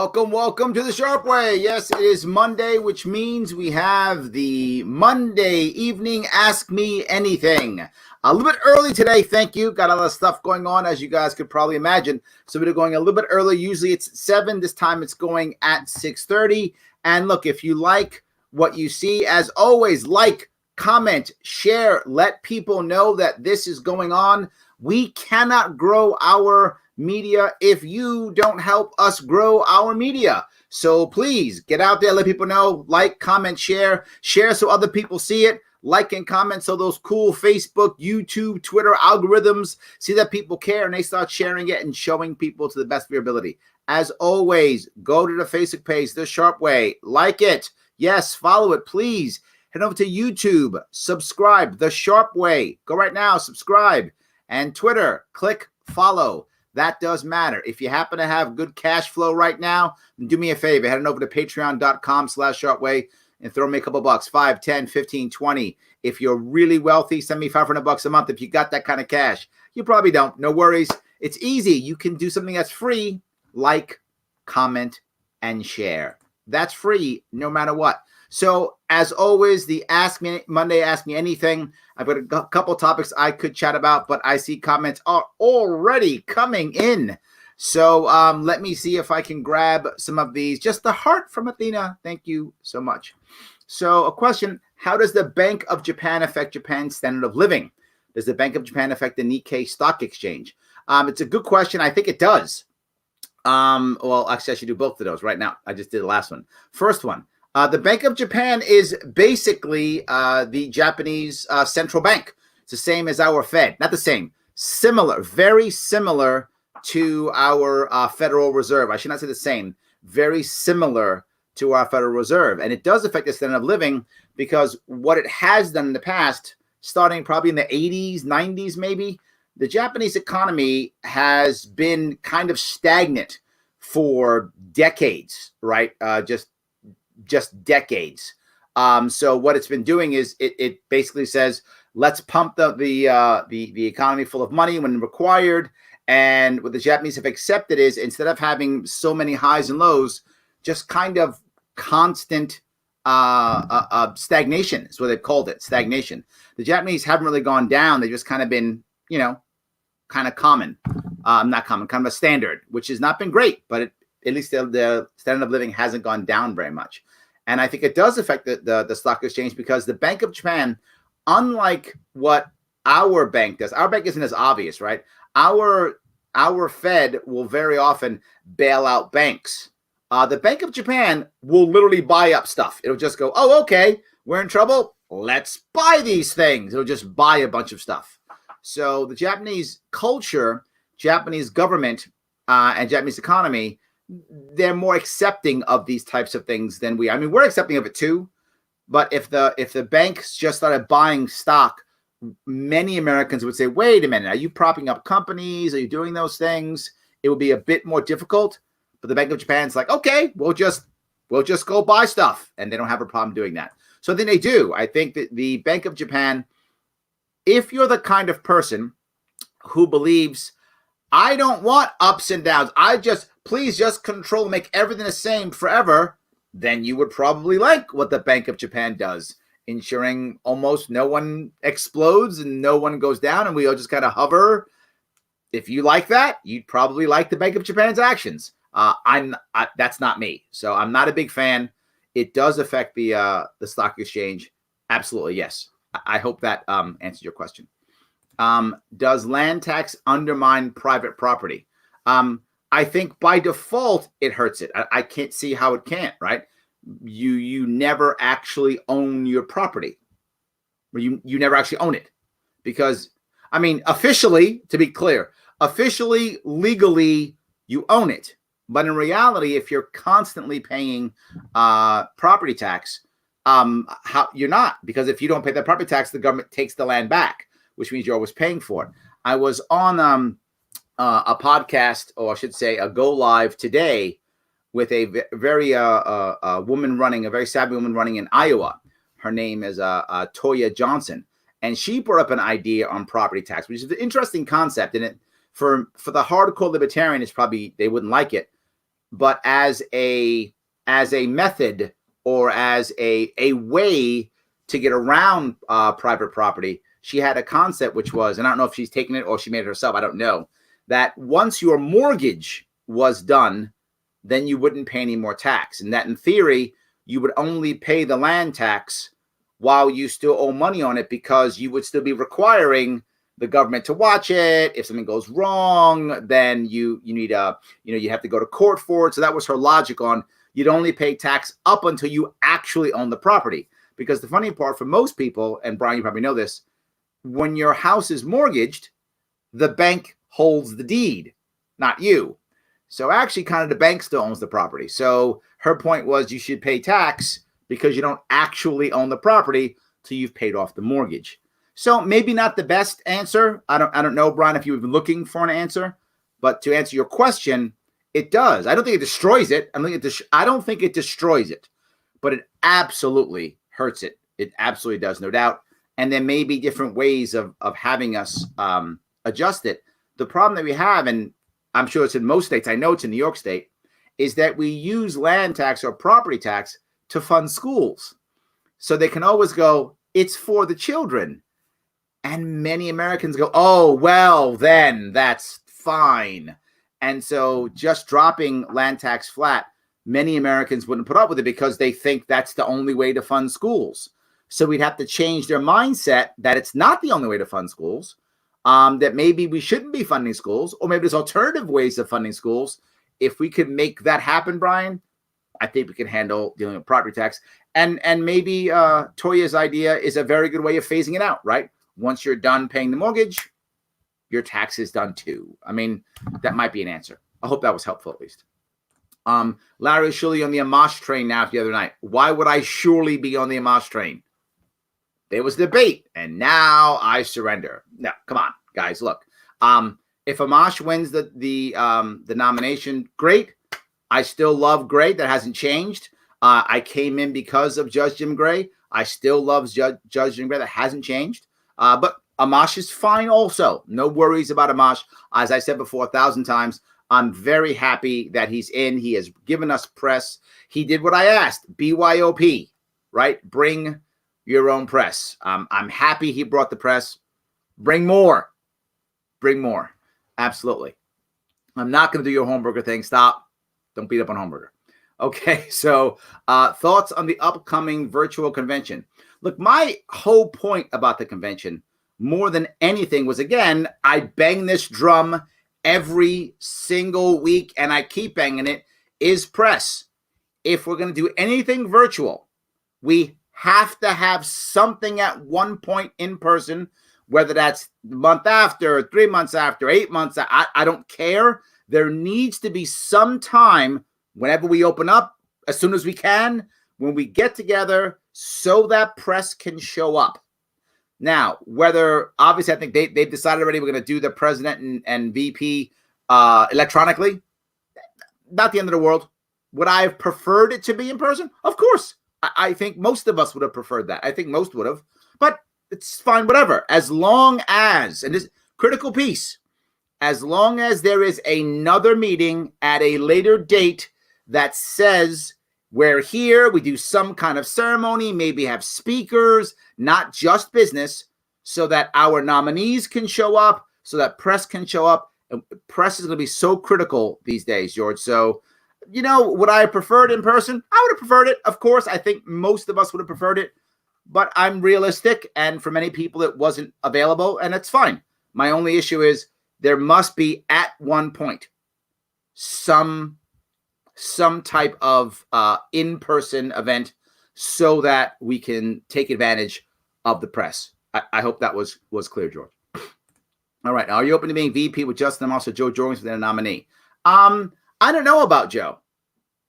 Welcome to the Sharpe Way. Yes, it is Monday, which means we have the Monday evening Ask Me Anything. A little bit early today, thank you. Got a lot of stuff going on, as you guys could probably imagine. So we're going a little bit early. Usually it's 7. This time it's going at 6:30. And look, if you like what you see, as always, like, comment, share, let people know that this is going on. We cannot grow our media if you don't help us grow our media. So please get out there, let people know, like, comment, share so other people see it, like and comment so those cool Facebook, YouTube, Twitter algorithms see that people care and they start sharing it and showing people to the best of your ability. As always, go to the Facebook page, The Sharpe Way, like it. Yes, follow it, please. Head over to YouTube, subscribe, The Sharpe Way. Go right now, subscribe. And Twitter, click follow. That does matter. If you happen to have good cash flow right now, do me a favor. Head on over to patreon.com/sharpeway and throw me a couple bucks, 5, 10, 15, 20. If you're really wealthy, send me $500 a month. If you got that kind of cash, you probably don't. No worries. It's easy. You can do something that's free, like, comment, and share. That's free no matter what. So, as always, the Monday Ask Me Anything. I've got a couple topics I could chat about, but I see comments are already coming in. So, let me see if I can grab some of these. Just the heart from Athena. Thank you so much. So, a question: how does the Bank of Japan affect Japan's standard of living? Does the Bank of Japan affect the Nikkei stock exchange? It's a good question. I think it does. Well, actually, I should do both of those right now. I just did the last one. First one. The Bank of Japan is basically the Japanese central bank. It's the same as our Fed. Not the same. Similar. Very similar to our Federal Reserve. I should not say the same. Very similar to our Federal Reserve. And it does affect the standard of living because what it has done in the past, starting probably in the 80s, 90s maybe, the Japanese economy has been kind of stagnant for decades, right? Just decades. So what it's been doing is it basically says, let's pump the economy full of money when required. And what the Japanese have accepted is, instead of having so many highs and lows, just kind of constant stagnation is what they've called it, stagnation. The Japanese haven't really gone down. They've just kind of been, kind of common, not common, kind of a standard, which has not been great, but at least the standard of living hasn't gone down very much. And I think it does affect the stock exchange because the Bank of Japan, unlike what our bank does, our bank isn't as obvious, right? Our Fed will very often bail out banks. The Bank of Japan will literally buy up stuff. It'll just go, oh, okay, we're in trouble. Let's buy these things. It'll just buy a bunch of stuff. So the Japanese culture, Japanese government, and Japanese economy, they're more accepting of these types of things than we are. I mean, we're accepting of it too, but if the banks just started buying stock, many Americans would say, wait a minute, are you propping up companies? Are you doing those things? It would be a bit more difficult, but the Bank of Japan's like, okay, we'll just go buy stuff, and they don't have a problem doing that. So I think they do. I think that the Bank of Japan, if you're the kind of person who believes, I don't want ups and downs, please just control, make everything the same forever, then you would probably like what the Bank of Japan does, ensuring almost no one explodes and no one goes down and we all just kind of hover. If you like that, you'd probably like the Bank of Japan's actions. That's not me. So I'm not a big fan. It does affect the stock exchange. Absolutely, yes. I hope that answers your question. Does land tax undermine private property? I think by default, it hurts it. I can't see how it can't, right? You never actually own your property. You never actually own it. Because, I mean, officially, to be clear, officially, legally, you own it. But in reality, if you're constantly paying property tax, you're not. Because if you don't pay that property tax, the government takes the land back, which means you're always paying for it. I was on a podcast, or I should say a go live today with a very woman running, a very savvy woman running in Iowa. Her name is Toya Johnson. And she brought up an idea on property tax, which is an interesting concept. And it for the hardcore libertarian, it's probably, they wouldn't like it. but as a method or as a way to get around private property, she had a concept which was, and I don't know if she's taken it or she made it herself, I don't know, that once your mortgage was done, then you wouldn't pay any more tax. And that in theory, you would only pay the land tax while you still owe money on it, because you would still be requiring the government to watch it. If something goes wrong, then you need you have to go to court for it. So that was her logic on you'd only pay tax up until you actually own the property. Because the funny part for most people, and Brian, you probably know this, when your house is mortgaged, the bank holds the deed, not you. So actually kind of the bank still owns the property. So her point was you should pay tax because you don't actually own the property till you've paid off the mortgage. So maybe not the best answer. I don't know, Brian, if you were looking for an answer, but to answer your question, it does. I don't think it destroys it. I don't think it destroys it, but it absolutely hurts it. It absolutely does, no doubt. And there may be different ways of having us adjust it. The problem that we have, and I'm sure it's in most states, I know it's in New York State, is that we use land tax or property tax to fund schools. So they can always go, it's for the children. And many Americans go, oh, well, then that's fine. And so just dropping land tax flat, many Americans wouldn't put up with it because they think that's the only way to fund schools. So we'd have to change their mindset that it's not the only way to fund schools, that maybe we shouldn't be funding schools, or maybe there's alternative ways of funding schools. If we could make that happen, Brian, I think we can handle dealing with property tax. And maybe Toya's idea is a very good way of phasing it out, right? Once you're done paying the mortgage, your tax is done too. I mean, that might be an answer. I hope that was helpful at least. Larry was surely on the Amash train now the other night. Why would I surely be on the Amash train? There was debate, and now I surrender. No, come on, guys. Look, if Amash wins the nomination, great. I still love Gray. That hasn't changed. I came in because of Judge Jim Gray. I still love Judge Jim Gray. That hasn't changed. But Amash is fine also. No worries about Amash. As I said before 1,000 times, I'm very happy that he's in. He has given us press. He did what I asked, BYOP, right? Bring your own press. I'm happy he brought the press. Bring more. Bring more. Absolutely. I'm not going to do your Hornberger thing. Stop. Don't beat up on Hornberger. Okay, so thoughts on the upcoming virtual convention. Look, my whole point about the convention, more than anything, was, again, I bang this drum every single week, and I keep banging it, is press. If we're going to do anything virtual, we have to have something at one point in person, whether that's the month after, 3 months after, 8 months. I don't care. There needs to be some time whenever we open up, as soon as we can, when we get together, so that press can show up. Now, whether, obviously, I think they've decided already we're going to do the president and VP electronically. Not the end of the world. Would I have preferred it to be in person? Of course. I think most of us would have preferred that. I think most would have. But it's fine, whatever. As long as, and this critical piece, as long as there is another meeting at a later date that says we're here, we do some kind of ceremony, maybe have speakers, not just business, so that our nominees can show up, so that press can show up. And press is going to be so critical these days, George. So, would I have preferred in person? I would have preferred it. Of course, I think most of us would have preferred it, but I'm realistic. And for many people, it wasn't available, and it's fine. My only issue is there must be at one point some type of in-person event so that we can take advantage of the press. I hope that was clear, George. All right. Now, are you open to being VP with Justin and also Joe Jorgensen as a nominee? I don't know about Joe.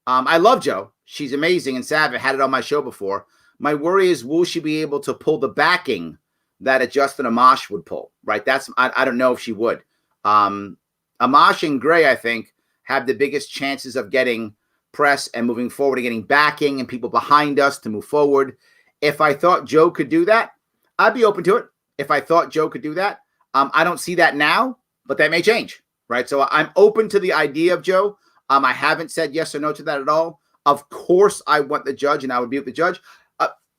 I love Joe. She's amazing and savvy. I had it on my show before. My worry is, will she be able to pull the backing that a Justin Amash would pull, right? I don't know if she would. Amash and Gray, I think, have the biggest chances of getting press and moving forward and getting backing and people behind us to move forward. If I thought Joe could do that, I'd be open to it. If I thought Joe could do that, I don't see that now, but that may change, right? So I'm open to the idea of Joe. I haven't said yes or no to that at all. Of course, I want the judge, and I would be with the judge.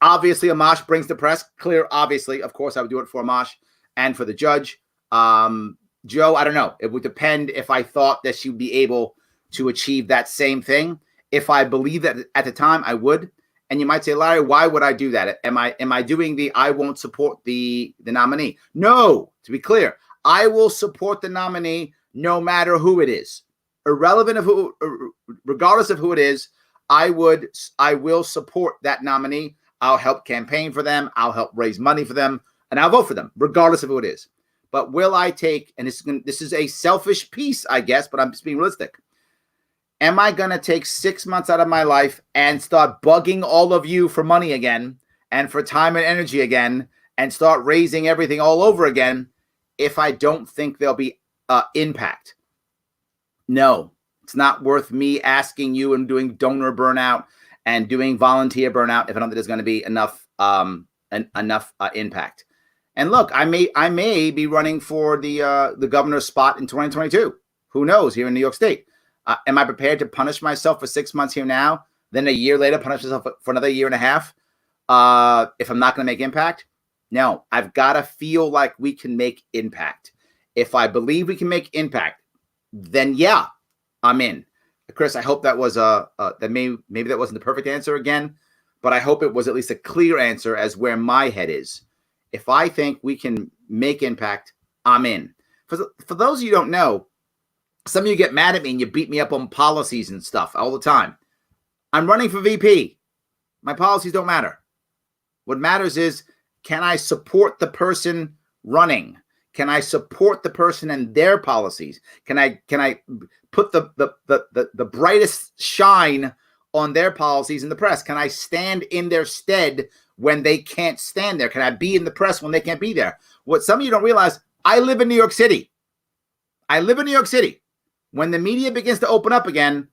Obviously, Amash brings the press clear. Obviously, of course, I would do it for Amash and for the judge. Joe, I don't know. It would depend if I thought that she would be able to achieve that same thing. If I believe that at the time, I would. And you might say, Larry, why would I do that? Am I doing the I won't support the nominee? No, to be clear, I will support the nominee no matter who it is. Irrelevant of who, regardless of who it is, I will support that nominee. I'll help campaign for them. I'll help raise money for them, and I'll vote for them, regardless of who it is. But will I take, and this is a selfish piece, I guess, but I'm just being realistic. Am I going to take 6 months out of my life and start bugging all of you for money again and for time and energy again and start raising everything all over again if I don't think there'll be impact? No, it's not worth me asking you and doing donor burnout and doing volunteer burnout if I don't think there's going to be enough impact. And look, I may be running for the governor's spot in 2022. Who knows? Here in New York State, am I prepared to punish myself for 6 months here now, then a year later punish myself for another year and a half if I'm not going to make impact? No, I've got to feel like we can make impact. If I believe we can make impact, then yeah, I'm in. Chris, I hope that was that maybe that wasn't the perfect answer again, but I hope it was at least a clear answer as where my head is. If I think we can make impact, I'm in. For those of you who don't know, some of you get mad at me and you beat me up on policies and stuff all the time. I'm running for VP. My policies don't matter. What matters is, can I support the person running? Can I support the person and their policies? Can I put the brightest shine on their policies in the press? Can I stand in their stead when they can't stand there? Can I be in the press when they can't be there? What some of you don't realize, I live in New York City. When the media begins to open up again,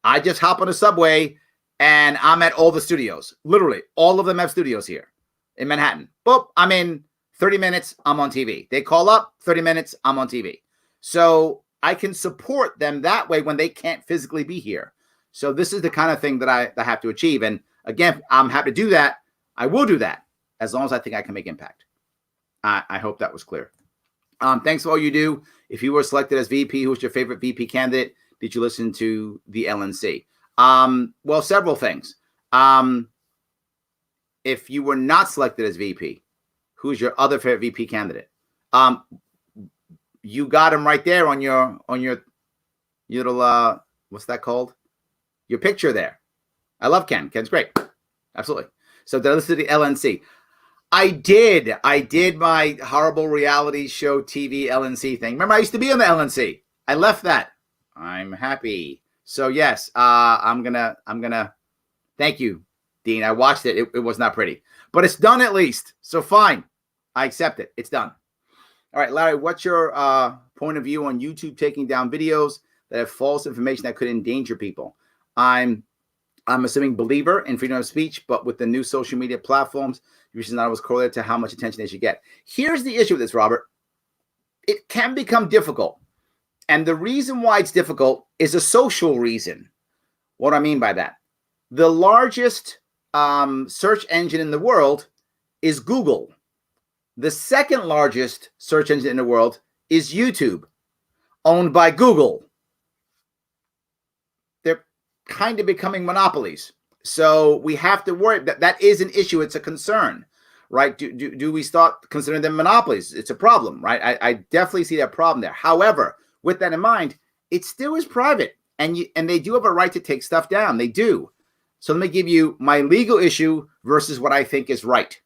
I just hop on a subway and I'm at all the studios. Literally, all of them have studios here in Manhattan. Boop, I'm in 30 minutes, I'm on TV. They call up, 30 minutes, I'm on TV. So I can support them that way when they can't physically be here. So this is the kind of thing that I have to achieve. And again, I'm happy to do that. I will do that as long as I think I can make impact. I hope that was clear. Thanks for all you do. If you were selected as VP, who was your favorite VP candidate? Did you listen to the LNC? Well, several things. If you were not selected as VP, who's your other favorite VP candidate? You got him right there on your little what's that called? Your picture there. I love Ken. Ken's great. Absolutely. So did I listen to the LNC? I did my horrible reality show TV LNC thing. Remember, I used to be on the LNC. I left that. I'm happy. So yes, I'm gonna thank you, Dean. I watched it. It was not pretty, but it's done at least. So fine. I accept it. It's done. All right, Larry, what's your point of view on YouTube taking down videos that have false information that could endanger people? I'm assuming believer in freedom of speech, but with the new social media platforms, usually not always correlated to how much attention they should get. Here's the issue with this, Robert. It can become difficult. And the reason why it's difficult is a social reason. What do I mean by that? The largest search engine in the world is Google. The second largest search engine in the world is YouTube, owned by Google. They're kind of becoming monopolies. So we have to worry that is an issue. It's a concern, right? Do we start considering them monopolies? It's a problem, right? I definitely see that problem there. However, with that in mind, it still is private, and they do have a right to take stuff down. They do. So let me give you my legal issue versus what I think is right.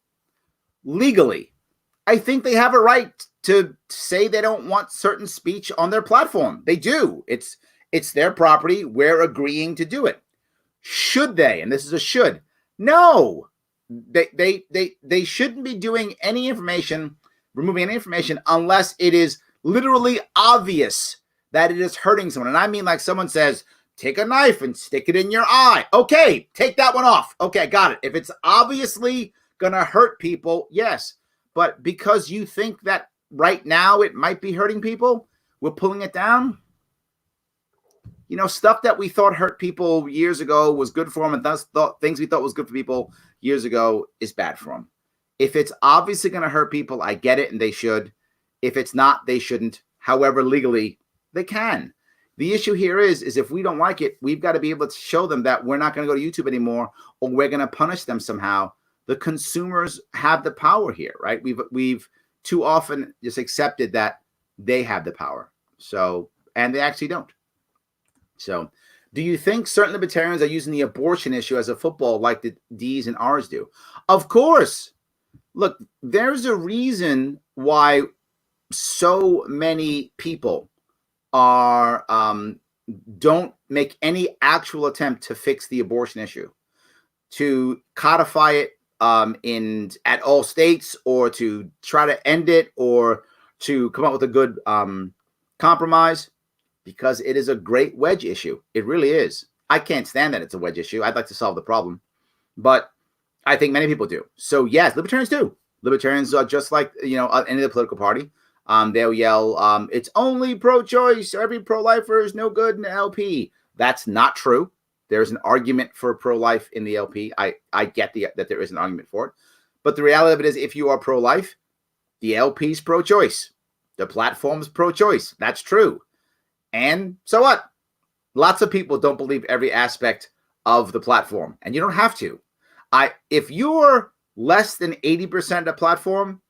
Legally, I think they have a right to say they don't want certain speech on their platform. They do. It's their property. We're agreeing to do it. Should they? And this is a should. No. They shouldn't be doing any information, removing any information, unless it is literally obvious that it is hurting someone. And I mean, like someone says, take a knife and stick it in your eye. Okay, take that one off. Okay, got it. If it's obviously going to hurt people, yes. But because you think that right now it might be hurting people, we're pulling it down? stuff that we thought hurt people years ago was good for them, and thus things we thought was good for people years ago is bad for them. If it's obviously going to hurt people, I get it, and they should. If it's not, they shouldn't. However, legally, they can. The issue here is if we don't like it, we've got to be able to show them that we're not going to go to YouTube anymore, or we're going to punish them somehow. The consumers have the power here, right? We've too often just accepted that they have the power. So, and they actually don't. So, do you think certain libertarians are using the abortion issue as a football like the D's and R's do? Of course. Look, there's a reason why so many people are don't make any actual attempt to fix the abortion issue, to codify it at all states, or to try to end it, or to come up with a good compromise, because it is a great wedge issue. It really is. I can't stand that it's a wedge issue. I'd like to solve the problem, but I think many people do. So yes, libertarians do. Libertarians are just like, any other political party. They'll yell, it's only pro-choice. Every pro-lifer is no good in the LP. That's not true. There's an argument for pro-life in the LP. I get that there is an argument for it. But the reality of it is, if you are pro-life, the LP's pro-choice. The platform's pro-choice. That's true. And so what? Lots of people don't believe every aspect of the platform, and you don't have to. If you're less than 80% of the platform,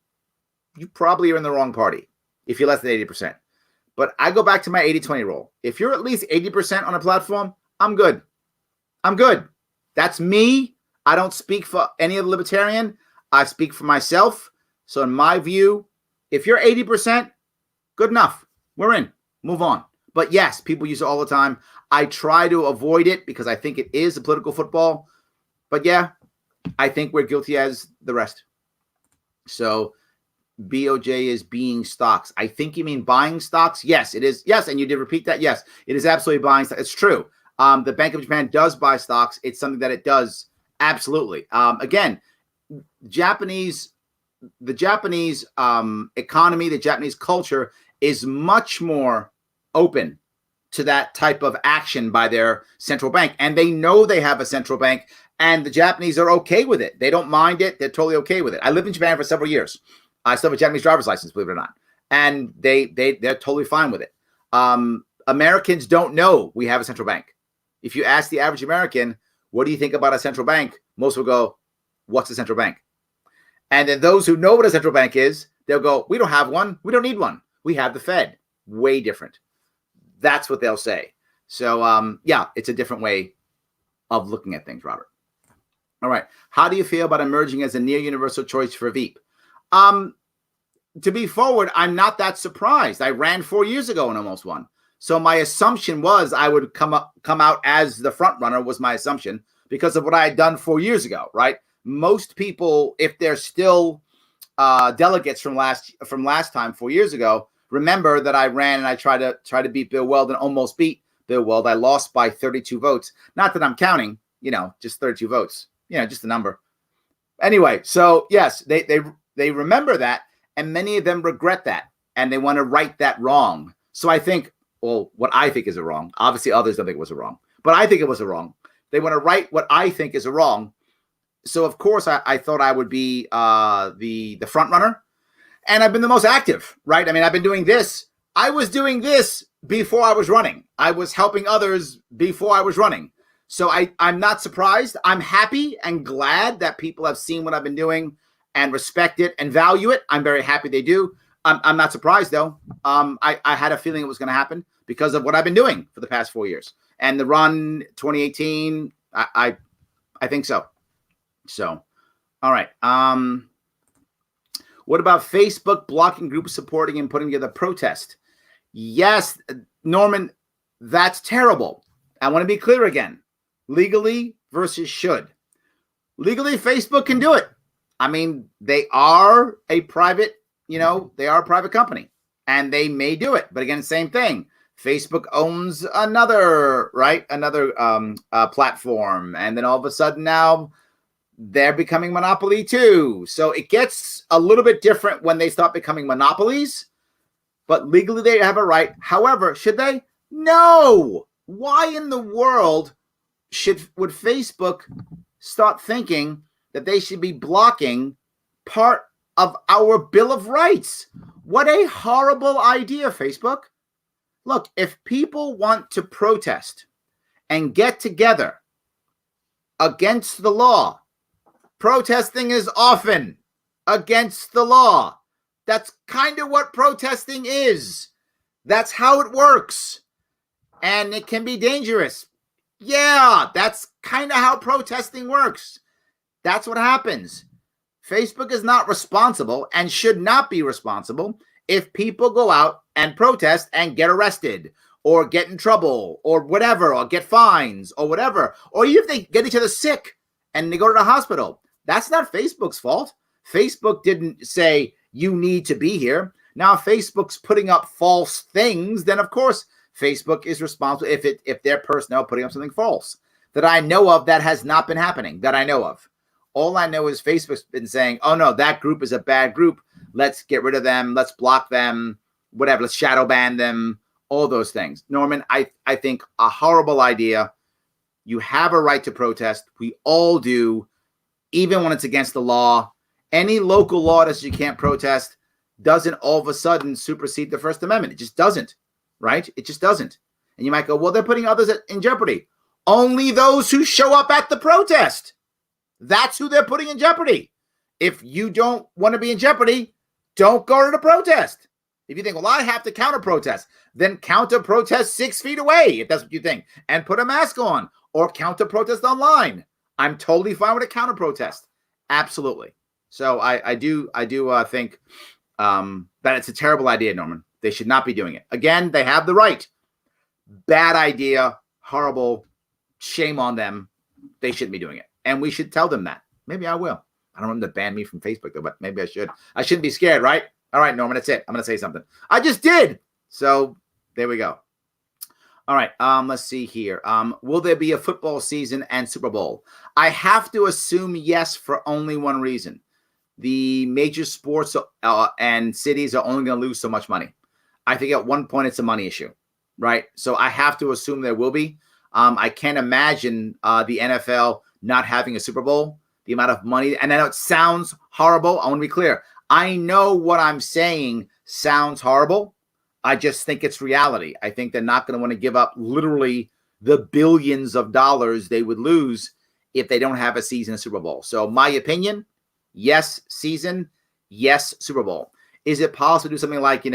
you probably are in the wrong party if you're less than 80%. But I go back to my 80-20 rule. If you're at least 80% on a platform, I'm good. I'm good. That's me. I don't speak for any other libertarian. I speak for myself. So in my view, if you're 80%, good enough. We're in. Move on. But yes, people use it all the time. I try to avoid it because I think it is a political football. But yeah, I think we're guilty as the rest. So BOJ is being stocks. I think you mean buying stocks. Yes, it is. Yes, and you did repeat that. Yes, it is absolutely buying stocks. It's true. The Bank of Japan does buy stocks. It's something that it does. Absolutely. Again, the Japanese economy, the Japanese culture is much more open to that type of action by their central bank. And they know they have a central bank, and the Japanese are okay with it. They don't mind it. They're totally okay with it. I lived in Japan for several years. I still have a Japanese driver's license, believe it or not. And they're totally fine with it. Americans don't know we have a central bank. If you ask the average American, what do you think about a central bank? Most will go, what's a central bank? And then those who know what a central bank is, they'll go, we don't have one. We don't need one. We have the Fed. Way different. That's what they'll say. So, yeah, it's a different way of looking at things, Robert. All right. How do you feel about emerging as a near universal choice for Veep? To be forward, I'm not that surprised. I ran 4 years ago and almost won. So my assumption was I would come out as the front runner, was my assumption, because of what I had done 4 years ago, right? Most people, if they're still delegates from last time 4 years ago, remember that I ran and I tried to beat Bill Weld and almost beat Bill Weld. I lost by 32 votes. Not that I'm counting, just 32 votes. Just a number. Anyway, so yes, they remember that, and many of them regret that, and they want to right that wrong. So I think, well, what I think is a wrong. Obviously, others don't think it was a wrong, but I think it was a wrong. They want to right what I think is a wrong. So of course, I thought I would be the front runner. And I've been the most active, right? I mean, I've been doing this. I was doing this before I was running. I was helping others before I was running. So I'm not surprised. I'm happy and glad that people have seen what I've been doing and respect it and value it. I'm very happy they do. I'm not surprised, though. I had a feeling it was going to happen because of what I've been doing for the past 4 years. And the run 2018, I think so. So, all right. What about Facebook blocking groups supporting and putting together a protest? Yes, Norman, that's terrible. I want to be clear again. Legally versus should. Legally, Facebook can do it. I mean, they are a private, they are a private company, and they may do it. But again, same thing. Facebook owns another platform, and then all of a sudden now they're becoming monopoly too. So it gets a little bit different when they start becoming monopolies, but legally they have a right. However, should they? No, Why in the world would Facebook start thinking that they should be blocking part of our Bill of Rights? What a horrible idea, Facebook. Look, if people want to protest and get together against the law, protesting is often against the law. That's kind of what protesting is. That's how it works. And it can be dangerous. Yeah, that's kind of how protesting works. That's what happens. Facebook is not responsible and should not be responsible if people go out and protest and get arrested or get in trouble or whatever, or get fines or whatever, or even if they get each other sick and they go to the hospital. That's not Facebook's fault. Facebook didn't say you need to be here. Now, if Facebook's putting up false things, then of course Facebook is responsible if their personnel putting up something false. That I know of, that has not been happening, that I know of. All I know is Facebook's been saying, oh no, that group is a bad group. Let's get rid of them. Let's block them, whatever. Let's shadow ban them, all those things. Norman, I think a horrible idea. You have a right to protest. We all do, even when it's against the law. Any local law that you can't protest doesn't all of a sudden supersede the First Amendment. It just doesn't, right? It just doesn't. And you might go, well, they're putting others in jeopardy. Only those who show up at the protest. That's who they're putting in jeopardy. If you don't want to be in jeopardy, don't go to the protest. If you think, well, I have to counter-protest, then counter-protest 6 feet away, if that's what you think, and put a mask on, or counter-protest online. I'm totally fine with a counter-protest. Absolutely. So I do think that it's a terrible idea, Norman. They should not be doing it. Again, they have the right. Bad idea, horrible, shame on them. They shouldn't be doing it. And we should tell them that. Maybe I will. I don't want them to ban me from Facebook, though, but maybe I should. I shouldn't be scared, right? All right, Norman, that's it. I'm going to say something. I just did. So there we go. All right, let's see here. Will there be a football season and Super Bowl? I have to assume yes for only one reason. The major sports and cities are only going to lose so much money. I think at one point it's a money issue, right? So I have to assume there will be. I can't imagine the NFL not having a Super Bowl, the amount of money. And I know it sounds horrible. I want to be clear. I know what I'm saying sounds horrible. I just think it's reality. I think they're not going to want to give up literally the billions of dollars they would lose if they don't have a season of Super Bowl. So my opinion, yes, season, yes, Super Bowl. Is it possible to do something like,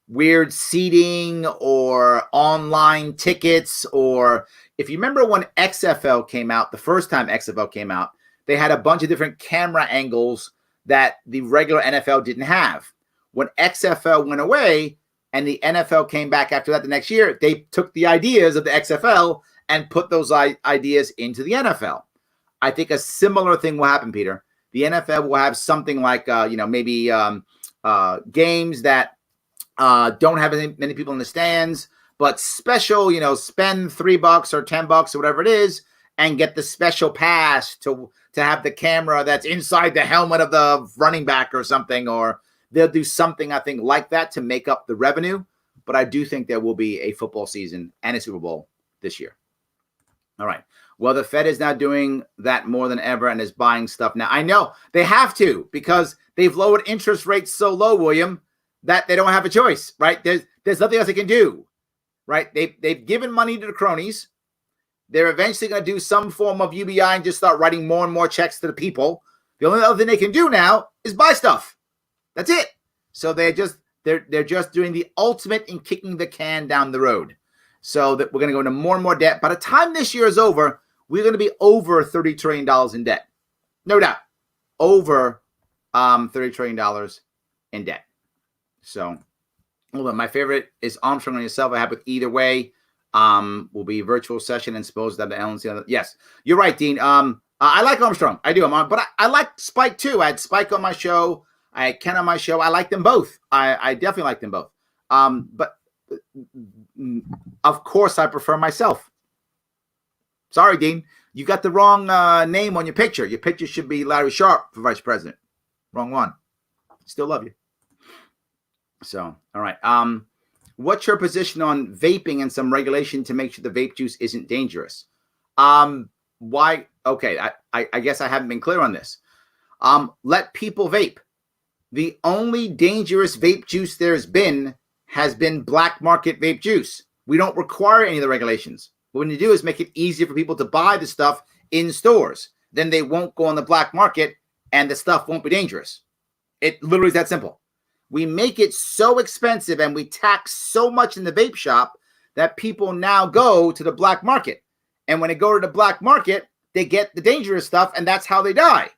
weird seating or online tickets? Or if you remember when XFL came out, the first time XFL came out, they had a bunch of different camera angles that the regular NFL didn't have. When XFL went away and the NFL came back after that the next year, they took the ideas of the XFL and put those ideas into the NFL. I think a similar thing will happen, Peter. The NFL will have something like, maybe games that don't have many people in the stands, but special, spend $3 or $10 or whatever it is and get the special pass to have the camera that's inside the helmet of the running back or something, or they'll do something, I think, like that to make up the revenue. But I do think there will be a football season and a Super Bowl this year. All right. Well, the Fed is now doing that more than ever and is buying stuff now. I know they have to because they've lowered interest rates so low, William, that they don't have a choice, right? There's nothing else they can do, right? They've given money to the cronies. They're eventually going to do some form of UBI and just start writing more and more checks to the people. The only other thing they can do now is buy stuff. That's it. So they're just doing the ultimate in kicking the can down the road. So that we're going to go into more and more debt. By the time this year is over, we're going to be over $30 trillion in debt. No doubt. Over $30 trillion in debt. So, hold on. My favorite is Armstrong and yourself. I have with either way. Will be a virtual session and suppose that the LNC. Yes, you're right, Dean. I like Armstrong. I do. But I like Spike too. I had Spike on my show. I had Ken on my show. I like them both. I definitely like them both. But of course, I prefer myself. Sorry, Dean. You got the wrong name on your picture. Your picture should be Larry Sharpe for vice president. Wrong one. Still love you. So, all right. what's your position on vaping and some regulation to make sure the vape juice isn't dangerous? Why? Okay, I guess I haven't been clear on this. Let people vape. The only dangerous vape juice has been black market vape juice. We don't require any of the regulations. What we need to do is make it easier for people to buy the stuff in stores. Then they won't go on the black market and the stuff won't be dangerous. It literally is that simple. We make it so expensive and we tax so much in the vape shop that people now go to the black market. And when they go to the black market, they get the dangerous stuff and that's how they die.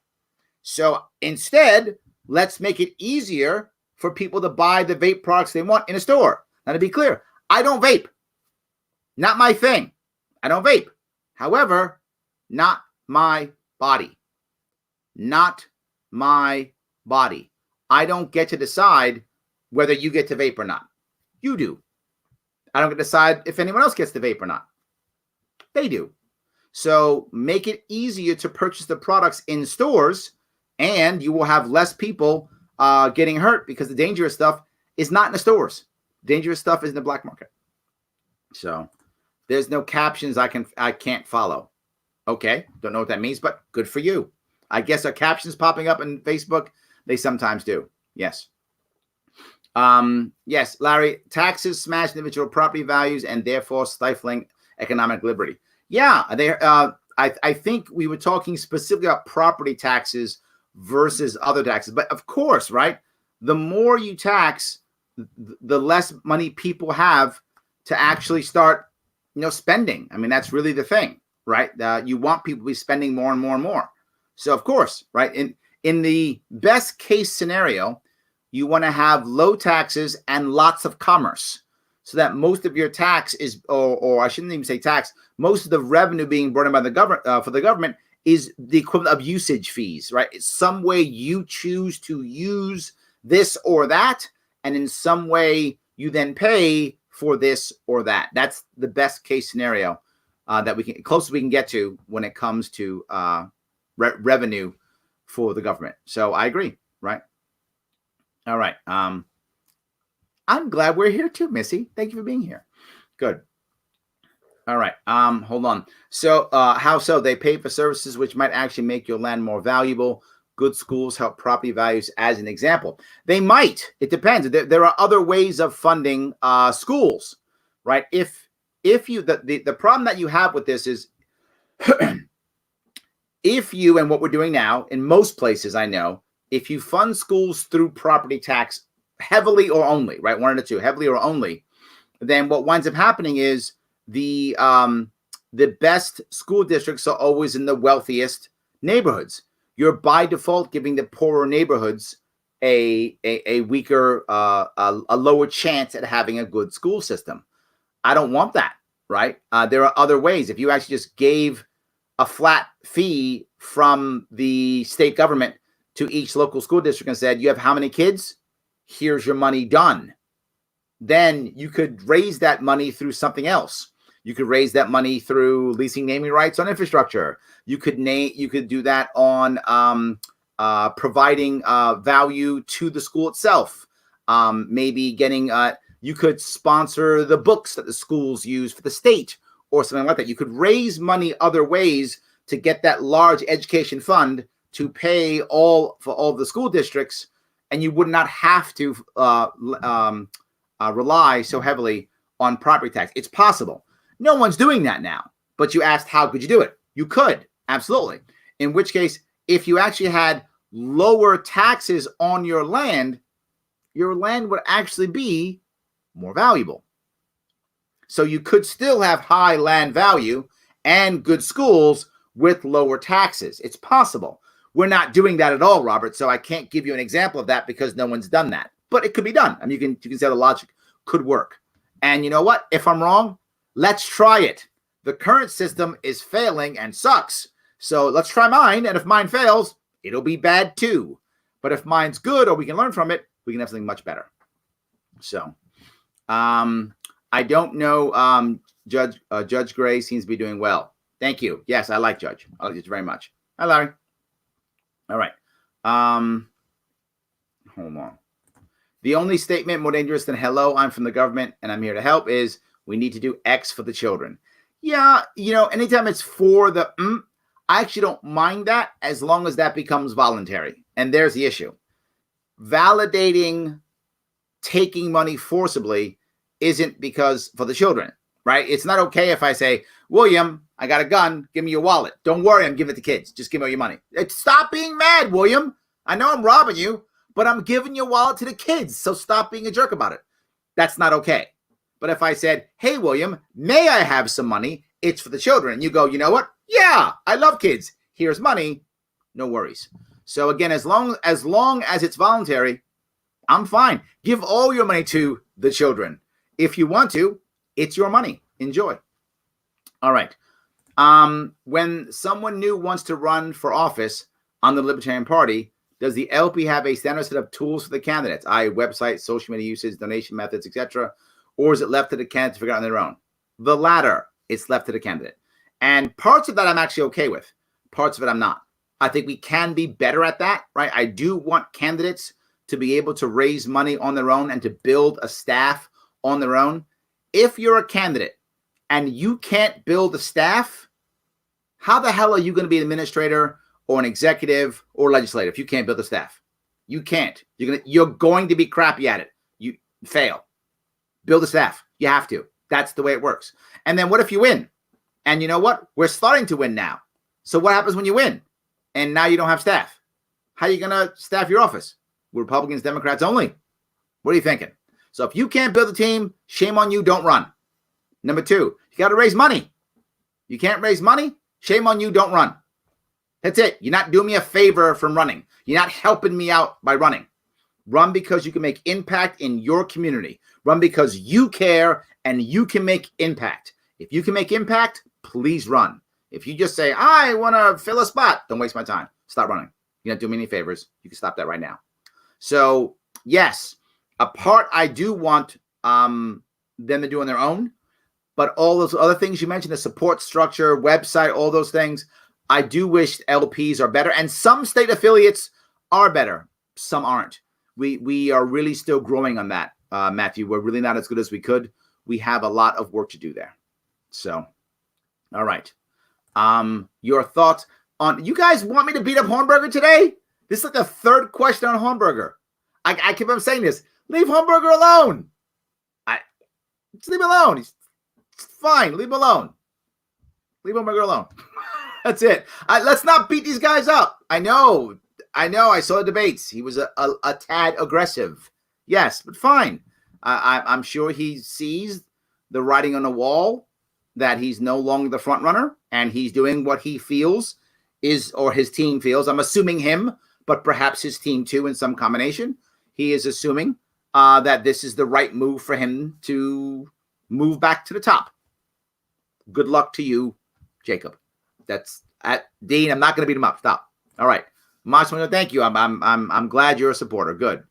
So instead, let's make it easier for people to buy the vape products they want in a store. Now, to be clear, I don't vape. Not my thing. I don't vape. However, not my body. Not my body. I don't get to decide whether you get to vape or not. You do. I don't get to decide if anyone else gets to vape or not. They do. So make it easier to purchase the products in stores, and you will have less people getting hurt because the dangerous stuff is not in the stores. Dangerous stuff is in the black market. So there's no captions I can't follow. Okay, don't know what that means, but good for you. I guess our captions popping up on Facebook, they sometimes do. Yes. Yes, Larry, taxes smash individual property values and therefore stifling economic liberty. Yeah, I think we were talking specifically about property taxes versus other taxes. But of course, right, the more you tax, the less money people have to actually start, spending. I mean, that's really the thing, right? You want people to be spending more and more and more. So of course, right, in the best case scenario, you want to have low taxes and lots of commerce so that most of your tax is, or I shouldn't even say tax, most of the revenue being brought in by the government for the government is the equivalent of usage fees, right? It's some way you choose to use this or that, and in some way you then pay for this or that. That's the best case scenario that we can, closest we can get to when it comes to revenue for the government. So I agree, right? All right. I'm glad we're here too, Missy. Thank you for being here. Good. All right. Hold on. So how so? They pay for services which might actually make your land more valuable. Good schools help property values as an example. They might. It depends. There are other ways of funding schools, right? If you the problem that you have with this is if you, and what we're doing now in most places I know, if you fund schools through property tax heavily or only, right, one of the two, heavily or only, then what winds up happening is the best school districts are always in the wealthiest neighborhoods. You're by default giving the poorer neighborhoods a weaker, a lower chance at having a good school system. I don't want that, right? There are other ways. If you actually just gave a flat fee from the state government to each local school district and said, you have how many kids? Here's your money, done. Then you could raise that money through something else. You could raise that money through leasing naming rights on infrastructure. You could do that on providing value to the school itself. Maybe getting you could sponsor the books that the schools use for the state or something like that. You could raise money other ways to get that large education fund to pay all of the school districts, and you would not have to rely so heavily on property tax. It's possible. No one's doing that now. But you asked, how could you do it? You could, absolutely. In which case, if you actually had lower taxes on your land would actually be more valuable. So you could still have high land value and good schools with lower taxes. It's possible. We're not doing that at all, Robert. So I can't give you an example of that because no one's done that. But it could be done. I mean, you can say the logic could work. And you know what? If I'm wrong, let's try it. The current system is failing and sucks. So let's try mine. And if mine fails, it'll be bad too. But if mine's good or we can learn from it, we can have something much better. So I don't know. Judge Gray seems to be doing well. Thank you. Yes, I like Judge. I like Judge very much. Hi, Larry. All right. Hold on. The only statement more dangerous than hello, I'm from the government and I'm here to help is we need to do X for the children. Yeah, anytime it's for the I actually don't mind that as long as that becomes voluntary. And there's the issue. Validating taking money forcibly isn't because for the children, right? It's not okay if I say, William, I got a gun. Give me your wallet. Don't worry. I'm giving it to kids. Just give me all your money. Stop being mad, William. I know I'm robbing you, but I'm giving your wallet to the kids. So stop being a jerk about it. That's not okay. But if I said, hey, William, may I have some money? It's for the children. And you go, you know what? Yeah, I love kids. Here's money. No worries. So again, as long as it's voluntary, I'm fine. Give all your money to the children. If you want to, it's your money. Enjoy. All right. When someone new wants to run for office on the Libertarian Party, does the LP have a standard set of tools for the candidates, i.e. websites, social media usage, donation methods, etc., or is it left to the candidate to figure out on their own? The latter. It's left to the candidate. And parts of that I'm actually okay with. Parts of it I'm not. I think we can be better at that, right? I do want candidates to be able to raise money on their own and to build a staff on their own. If you're a candidate and you can't build a staff, how the hell are you going to be an administrator or an executive or legislative if you can't build a staff? You can't. You're going to be crappy at it. You fail. Build a staff. You have to. That's the way it works. And then what if you win? And you know what? We're starting to win now. So what happens when you win? And now you don't have staff. How are you going to staff your office? Republicans, Democrats only? What are you thinking? So if you can't build a team, shame on you. Don't run. Number two, you got to raise money. You can't raise money? Shame on you. Don't run. That's it. You're not doing me a favor from running. You're not helping me out by running. Run because you can make impact in your community. Run because you care and you can make impact. If you can make impact, please run. If you just say, I want to fill a spot, don't waste my time. Stop running. You're not doing me any favors. You can stop that right now. So, yes, a part I do want them to do on their own, but all those other things you mentioned, the support structure, website, all those things, I do wish LPs are better. And some state affiliates are better. Some aren't. We are really still growing on that, Matthew. We're really not as good as we could. We have a lot of work to do there. So, all right. Your thoughts on, you guys want me to beat up Hornberger today? This is like the third question on Hornberger. I keep on saying this. Leave Hornberger alone. Just leave him alone. It's fine. Leave him alone. Leave Hornberger alone. That's it. Let's not beat these guys up. I know. I saw the debates. He was a tad aggressive. Yes, but fine. I'm sure he sees the writing on the wall that he's no longer the front runner and he's doing what he feels is, or his team feels. I'm assuming him, but perhaps his team too in some combination. He is assuming that this is the right move for him to move back to the top. Good luck to you, Jacob. That's at Dean. I'm not going to beat him up. Stop. All right. Marshall, thank you. I'm glad you're a supporter. Good.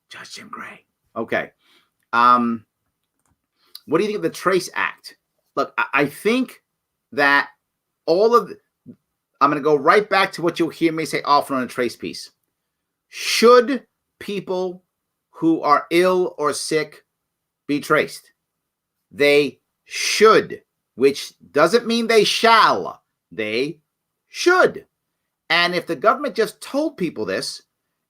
Judge Jim Gray. Okay. What do you think of the Trace Act? Look, I think that I'm going to go right back to what you'll hear me say often on a Trace piece. Should people who are ill or sick be traced? They should, which doesn't mean they shall. They should. And if the government just told people this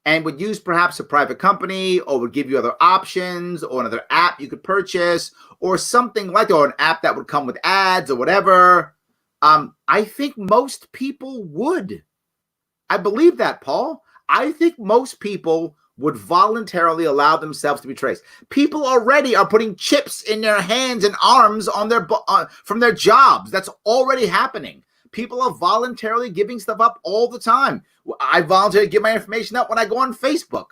and would use perhaps a private company or would give you other options or another app you could purchase or something like that, or an app that would come with ads or whatever, I think most people would. I believe that, Paul. I think most people would voluntarily allow themselves to be traced. People already are putting chips in their hands and arms on their from their jobs. That's already happening. People are voluntarily giving stuff up all the time. I voluntarily give my information up when I go on Facebook.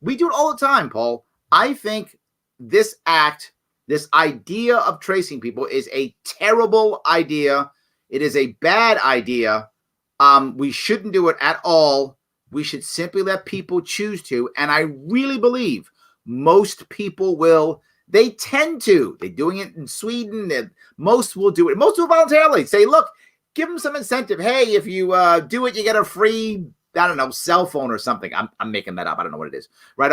We do it all the time, Paul. I think this act, this idea of tracing people is a terrible idea. It is a bad idea. We shouldn't do it at all. We should simply let people choose to. And I really believe most people will. They tend to. They're doing it in Sweden. Most will do it. Most will voluntarily say, look, give them some incentive. Hey, if you do it, you get a free I don't know, cell phone or something. I'm making that up. I don't know what it is. Right?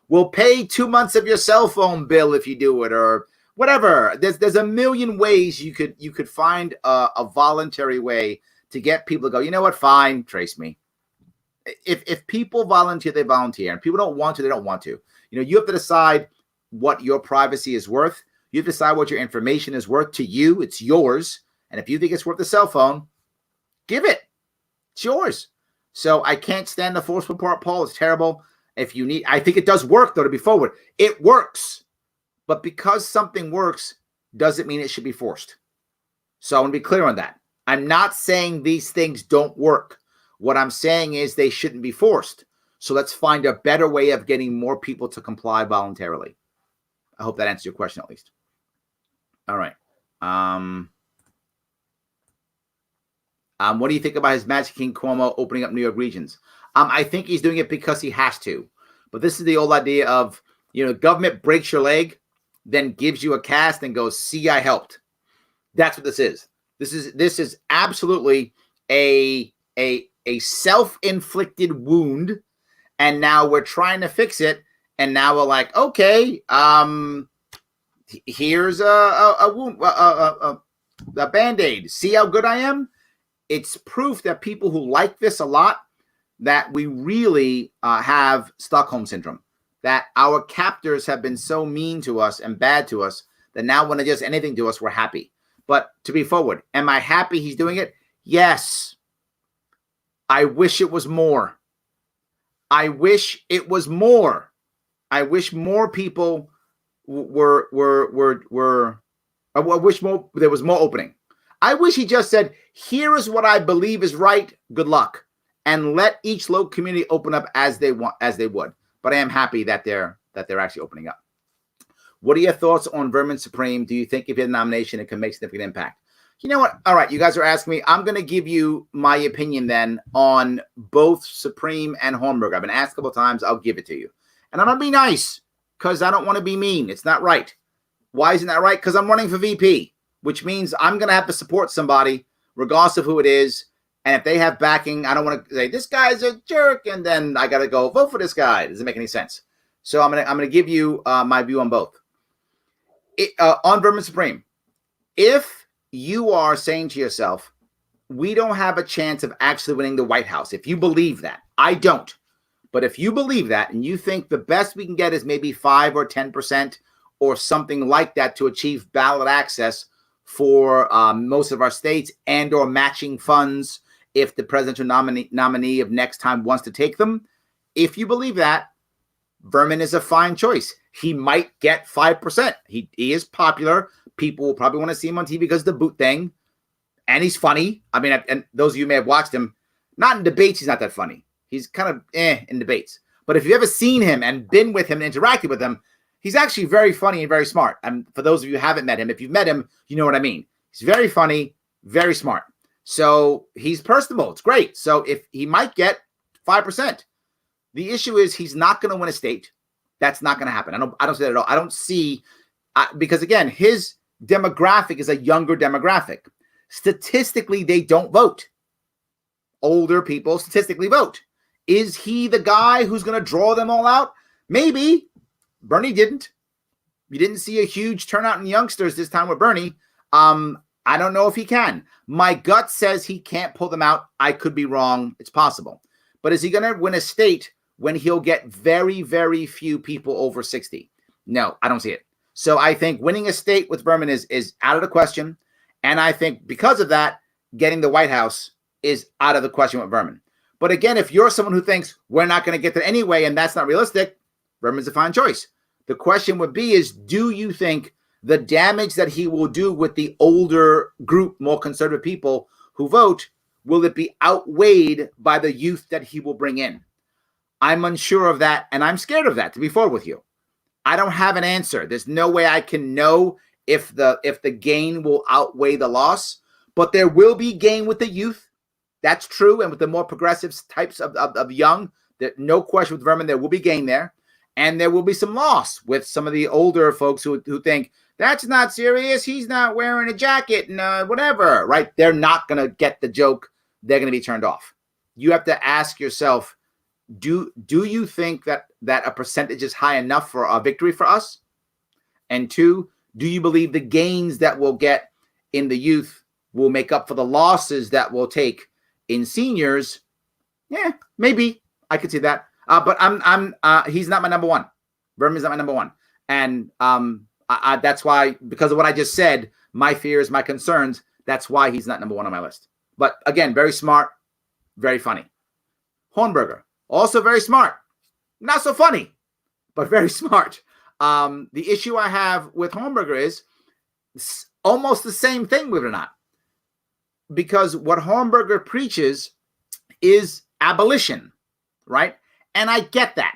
We'll pay 2 months of your cell phone bill if you do it, or whatever. There's a million ways you could find a voluntary way to get people to go, you know what, fine, trace me. If people volunteer, they volunteer. And people don't want to, they don't want to. You know, you have to decide what your privacy is worth. You have to decide what your information is worth to you. It's yours. And if you think it's worth a cell phone, give it. It's yours. So I can't stand the forceful part, Paul. It's terrible. If you need, I think it does work, though, to be forward. It works. But because something works doesn't mean it should be forced. So I want to be clear on that. I'm not saying these things don't work. What I'm saying is they shouldn't be forced. So let's find a better way of getting more people to comply voluntarily. I hope that answers your question at least. All right. What do you think about his Magic King Cuomo opening up New York regions? I think he's doing it because he has to. But this is the old idea of, you know, government breaks your leg, then gives you a cast and goes, see, I helped. That's what this is. This is absolutely a self-inflicted wound, and now we're trying to fix it, and now we're like, okay, here's a wound, a Band-Aid. See how good I am? It's proof that people who like this a lot, that we really have Stockholm Syndrome, that our captors have been so mean to us and bad to us that now when they just anything to us, we're happy. But to be forward, am I happy he's doing it? Yes. I wish it was more. I wish it was more. I wish more people were I wish more there was more opening. I wish he just said, here is what I believe is right. Good luck. And let each local community open up as they want, as they would. But I am happy that they're actually opening up. What are your thoughts on Vermin Supreme? Do you think if you had a nomination, it can make a significant impact? You know what? All right, you guys are asking me. I'm going to give you my opinion then on both Supreme and Hornberger. I've been asked a couple of times. I'll give it to you. And I'm going to be nice because I don't want to be mean. It's not right. Why isn't that right? Because I'm running for VP, which means I'm going to have to support somebody regardless of who it is. And if they have backing, I don't want to say, this guy's a jerk, and then I got to go vote for this guy. It doesn't make any sense. So I'm gonna give you my view on both. On Vermin Supreme, if you are saying to yourself, we don't have a chance of actually winning the White House, if you believe that, I don't. But if you believe that and you think the best we can get is maybe 5 or 10% or something like that to achieve ballot access for most of our states and or matching funds if the presidential nominee of next time wants to take them, if you believe that, Vermin is a fine choice. He might get 5%. He is popular. People will probably want to see him on TV because of the boot thing. And he's funny. I mean, and those of you may have watched him. Not in debates, he's not that funny. He's kind of in debates. But if you've ever seen him and been with him and interacted with him, he's actually very funny and very smart. And for those of you who haven't met him, if you've met him, you know what I mean. He's very funny, very smart. So he's personable. It's great. So if he might get 5%. The issue is he's not going to win a state. That's not going to happen. I don't see that at all. I don't see because again, his demographic is a younger demographic. Statistically, they don't vote. Older people statistically vote. Is he the guy who's going to draw them all out? Maybe. Bernie didn't. You didn't see a huge turnout in youngsters this time with Bernie. I don't know if he can. My gut says he can't pull them out. I could be wrong. It's possible. But is he going to win a state when he'll get very, very few people over 60? No, I don't see it. So I think winning a state with Vermin is out of the question. And I think because of that, getting the White House is out of the question with Vermin. But again, if you're someone who thinks we're not going to get there anyway and that's not realistic, Vermin's a fine choice. The question would be is, do you think the damage that he will do with the older group, more conservative people who vote, will it be outweighed by the youth that he will bring in? I'm unsure of that, and I'm scared of that, to be forward with you. I don't have an answer. There's no way I can know if the gain will outweigh the loss, but there will be gain with the youth. That's true, and with the more progressive types of young, no question with Vermin, there will be gain there, and there will be some loss with some of the older folks who think, that's not serious, he's not wearing a jacket, and whatever, right? They're not going to get the joke. They're going to be turned off. you have to ask yourself, do you think that a percentage is high enough for a victory for us? And two, do you believe the gains that we'll get in the youth will make up for the losses that we'll take in seniors? Yeah, maybe I could see that. But he's not my number one. Vermin's not my number one. And that's why, because of what I just said, my fears, my concerns, that's why he's not number one on my list. But again, very smart, very funny. Hornberger, also very smart. Not so funny, but very smart. The issue I have with Hornberger is almost the same thing, believe it or not. Because what Hornberger preaches is abolition, right? And I get that.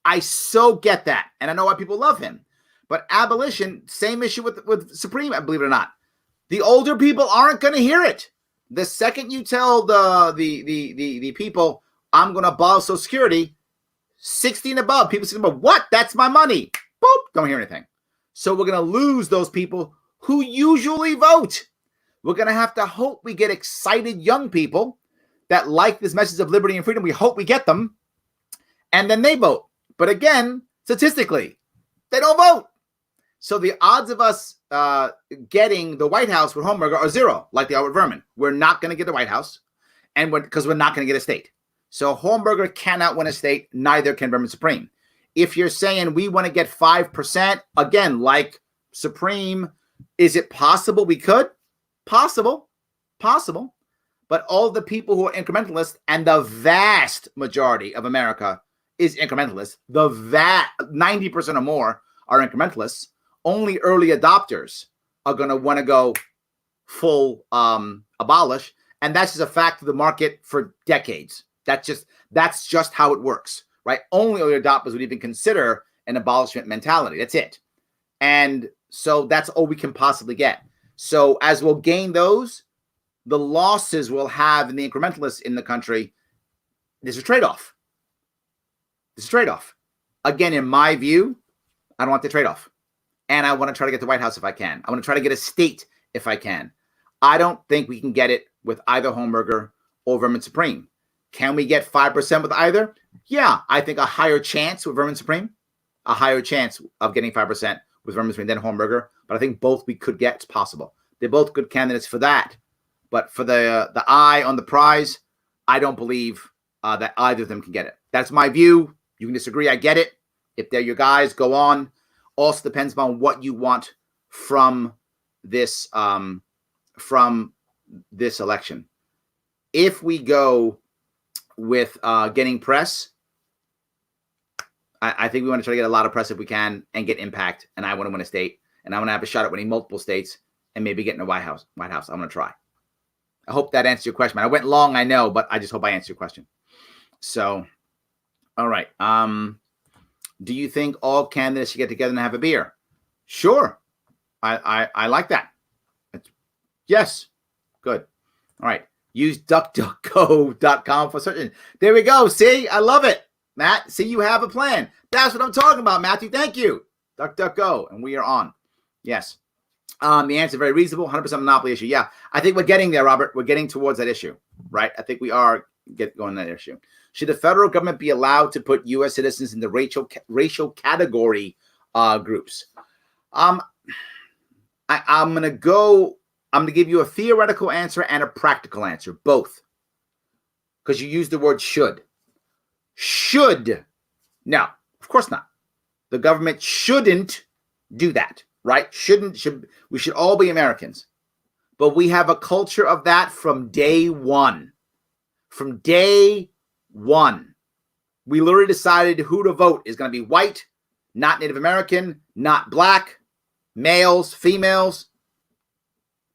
I so get that. And I know why people love him. But abolition, same issue with Supreme, believe it or not. The older people aren't going to hear it. The second you tell the people, I'm going to abolish Social Security, 60 and above, people say, what? That's my money. Boop, don't hear anything. So we're going to lose those people who usually vote. We're going to have to hope we get excited young people that like this message of liberty and freedom. We hope we get them. And then they vote. But again, statistically, they don't vote. So the odds of us getting the White House with Hornberger are zero, like they are with Vermin. We're not going to get the White House, and because we're not going to get a state. So Hornberger cannot win a state. Neither can Vermin Supreme. If you're saying we want to get 5%, again, like Supreme, is it possible we could? Possible. But all the people who are incrementalists, and the vast majority of America is incrementalist, 90% or more are incrementalists. Only early adopters are going to want to go full abolish. And that's just a fact of the market for decades. That's just how it works, right? Only early adopters would even consider an abolishment mentality. That's it. And so that's all we can possibly get. So as we'll gain those, the losses we'll have in the incrementalists in the country, there's a trade-off. Again, in my view, I don't want the trade-off. And I want to try to get the White House if I can. I want to try to get a state if I can. I don't think we can get it with either Hornberger or Vermin Supreme. Can we get 5% with either? Yeah, I think a higher chance with Vermin Supreme, a higher chance of getting 5% with Vermin Supreme than Hornberger. But I think both we could get. It's possible. They're both good candidates for that. But for the eye on the prize, I don't believe that either of them can get it. That's my view. You can disagree. I get it. If they're your guys, go on. Also depends upon what you want from this election. If we go with getting press, I think we want to try to get a lot of press if we can and get impact. And I want to win a state, and I want to have a shot at winning multiple states and maybe getting a White House. I'm going to try. I hope that answers your question. I went long, I know, but I just hope I answered your question. So, all right. Do you think all candidates should get together and have a beer? Sure. I like that. Yes. Good. All right. Use duckduckgo.com for searching. There we go. See, I love it. Matt, see, you have a plan. That's what I'm talking about, Matthew. Thank you. DuckDuckGo. And we are on. Yes. The answer very reasonable. 100% monopoly issue. Yeah. I think we're getting there, Robert. We're getting towards that issue, right? I think we are going that issue. Should the federal government be allowed to put U.S. citizens in the racial category groups? I'm going to give you a theoretical answer and a practical answer, both. Because you used the word should. Should. No, of course not. The government shouldn't do that, right? We should all be Americans. But we have a culture of that from day one. From day one. We literally decided who to vote is going to be white, not Native American, not black, males, females.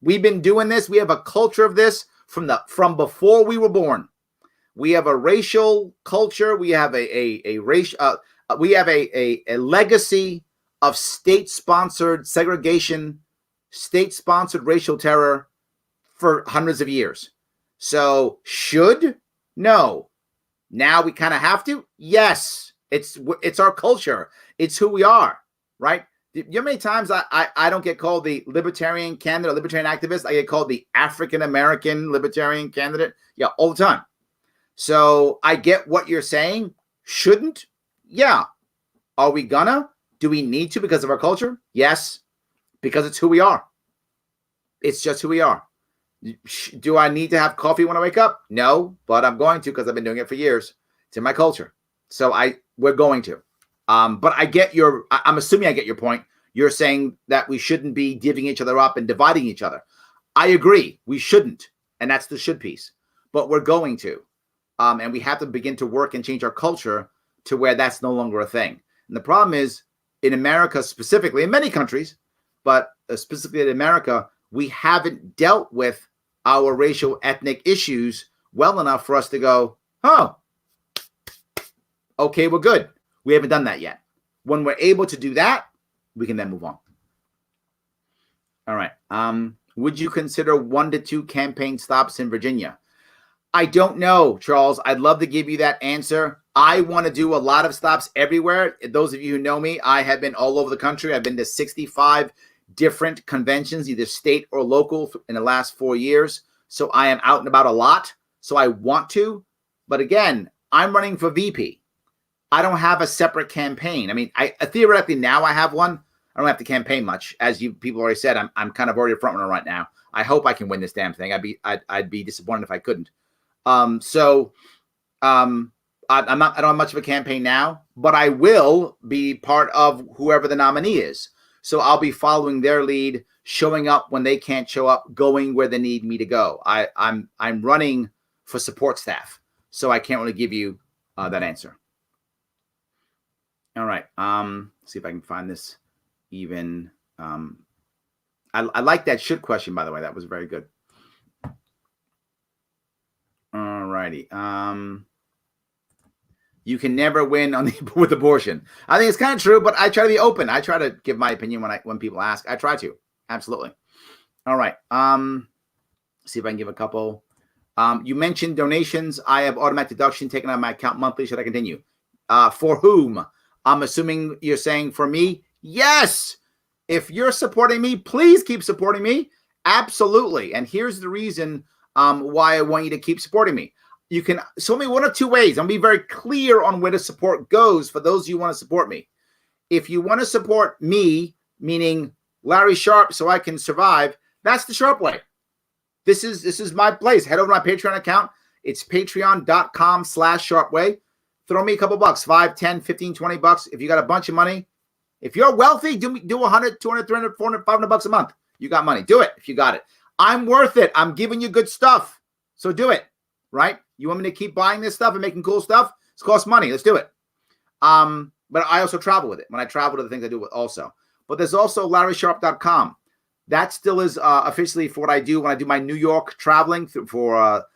We've been doing this. We have a culture of this from before we were born. We have a racial culture. We have a legacy of state-sponsored segregation, state-sponsored racial terror for hundreds of years. So should? No. Now we kind of have to? Yes. It's our culture. It's who we are, right? You know how many times I don't get called the libertarian candidate or libertarian activist? I get called the African-American libertarian candidate. Yeah, all the time. So I get what you're saying. Shouldn't? Yeah. Are we gonna? Do we need to because of our culture? Yes, because it's who we are. It's just who we are. Do I need to have coffee when I wake up? No, but I'm going to because I've been doing it for years. It's in my culture. So we're going to. But I'm assuming I get your point. You're saying that we shouldn't be divvying each other up and dividing each other. I agree. We shouldn't. And that's the should piece. But we're going to. And we have to begin to work and change our culture to where that's no longer a thing. And the problem is, in America specifically, in many countries, but specifically in America, we haven't dealt with our racial ethnic issues well enough for us to go, oh, okay, we're good. We haven't done that yet. When we're able to do that, we can then move on. All right. Would you consider 1 to 2 campaign stops in Virginia? I don't know, Charles. I'd love to give you that answer. I want to do a lot of stops everywhere. Those of you who know me, I have been all over the country. I've been to 65 different conventions, either state or local, in the last 4 years. So I am out and about a lot. So I want to. But again, I'm running for VP. I don't have a separate campaign. I mean, theoretically now I have one. I don't have to campaign much. As you people already said, I'm kind of already a front runner right now. I hope I can win this damn thing. I'd be disappointed if I couldn't. I don't have much of a campaign now, but I will be part of whoever the nominee is. So I'll be following their lead, showing up when they can't show up, going where they need me to go. I'm running for support staff, so I can't really give you that answer. All right. See if I can find this even. I like that should question, by the way. That was very good. All righty. You can never win with abortion. I think it's kind of true, but I try to be open. I try to give my opinion when people ask. I try to. Absolutely. All right. See if I can give a couple. You mentioned donations. I have automatic deduction taken out of my account monthly. Should I continue? For whom? I'm assuming you're saying for me. Yes. If you're supporting me, please keep supporting me. Absolutely. And here's the reason why I want you to keep supporting me. You can support me one of two ways. I'm going to be very clear on where the support goes for those of you who want to support me. If you want to support me, meaning Larry Sharpe, so I can survive, that's the Sharpe Way. This is my place. Head over to my Patreon account. It's patreon.com/Sharpe Way. Throw me a couple bucks, 5, 10, 15, 20 bucks. If you got a bunch of money, if you're wealthy, do 100, 200, 300, 400, 500 bucks a month. You got money. Do it if you got it. I'm worth it. I'm giving you good stuff. So do it, right? You want me to keep buying this stuff and making cool stuff? It's cost money. Let's do it. But I also travel with it. When I travel to the things I do with also. But there's also LarrySharpe.com. That still is officially for what I do when I do my New York traveling for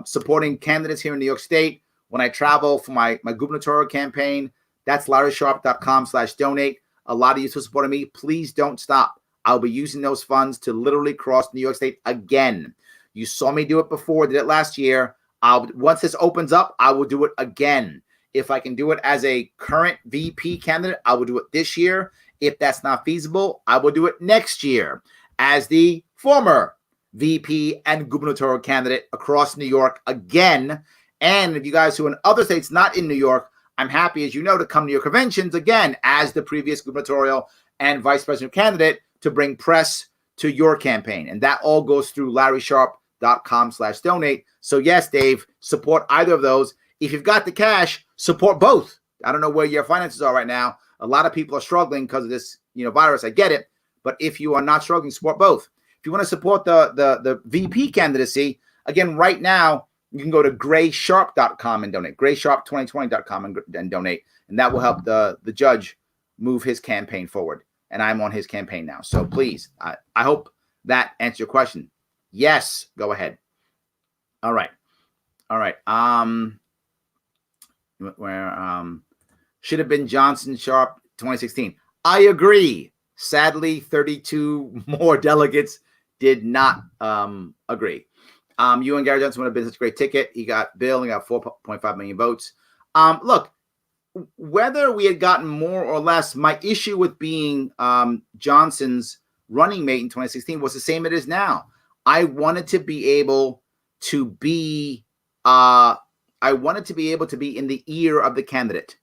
supporting candidates here in New York State. When I travel for my gubernatorial campaign, that's LarrySharpe.com/donate. A lot of you still supporting me. Please don't stop. I'll be using those funds to literally cross New York State again. You saw me do it before, did it last year. Once this opens up, I will do it again. If I can do it as a current VP candidate, I will do it this year. If that's not feasible, I will do it next year as the former VP and gubernatorial candidate across New York again. And if you guys who are in other states, not in New York, I'm happy, as you know, to come to your conventions again as the previous gubernatorial and vice president candidate to bring press to your campaign. And that all goes through LarrySharpe.com/donate. So yes, Dave, support either of those. If you've got the cash, support both. I don't know where your finances are right now. A lot of people are struggling because of this, virus. I get it. But if you are not struggling, support both. If you want to support the VP candidacy, again, right now, you can go to graysharpe.com and donate, graysharpe2020.com and donate. And that will help the judge move his campaign forward. And I'm on his campaign now. So please, I hope that answers your question. Yes, go ahead. All right. Should have been Johnson Sharpe 2016. I agree. Sadly, 32 more delegates did not agree. You and Gary Johnson would have been such a great ticket. He got 4.5 million votes. Look, whether we had gotten more or less, my issue with being Johnson's running mate in 2016 was the same it is now. I wanted to be able to be I wanted to be able to be in the ear of the candidate,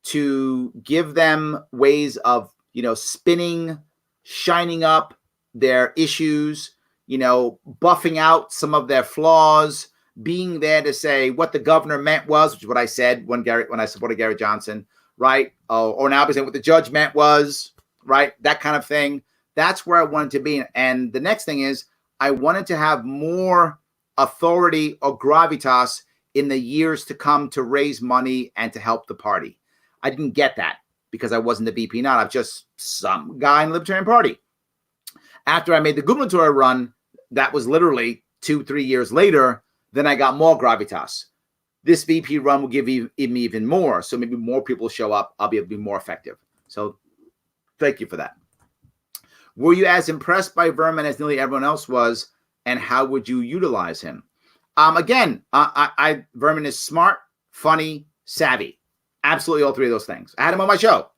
to give them ways of, spinning, shining up their issues, buffing out some of their flaws, being there to say what the governor meant was, which is what I said when I supported Gary Johnson, right? Or now saying what the judge meant was, right? That kind of thing. That's where I wanted to be. And the next thing is I wanted to have more authority or gravitas in the years to come to raise money and to help the party. I didn't get that because I wasn't the VP not. I'm just some guy in the Libertarian Party. After I made the gubernatorial run, that was literally 2-3 years later, then I got more gravitas. This VP run will give me even more. So maybe more people show up. I'll be able to be more effective. So thank you for that. Were you as impressed by Vermin as nearly everyone else was? And how would you utilize him? Vermin is smart, funny, savvy. Absolutely all three of those things. I had him on my show.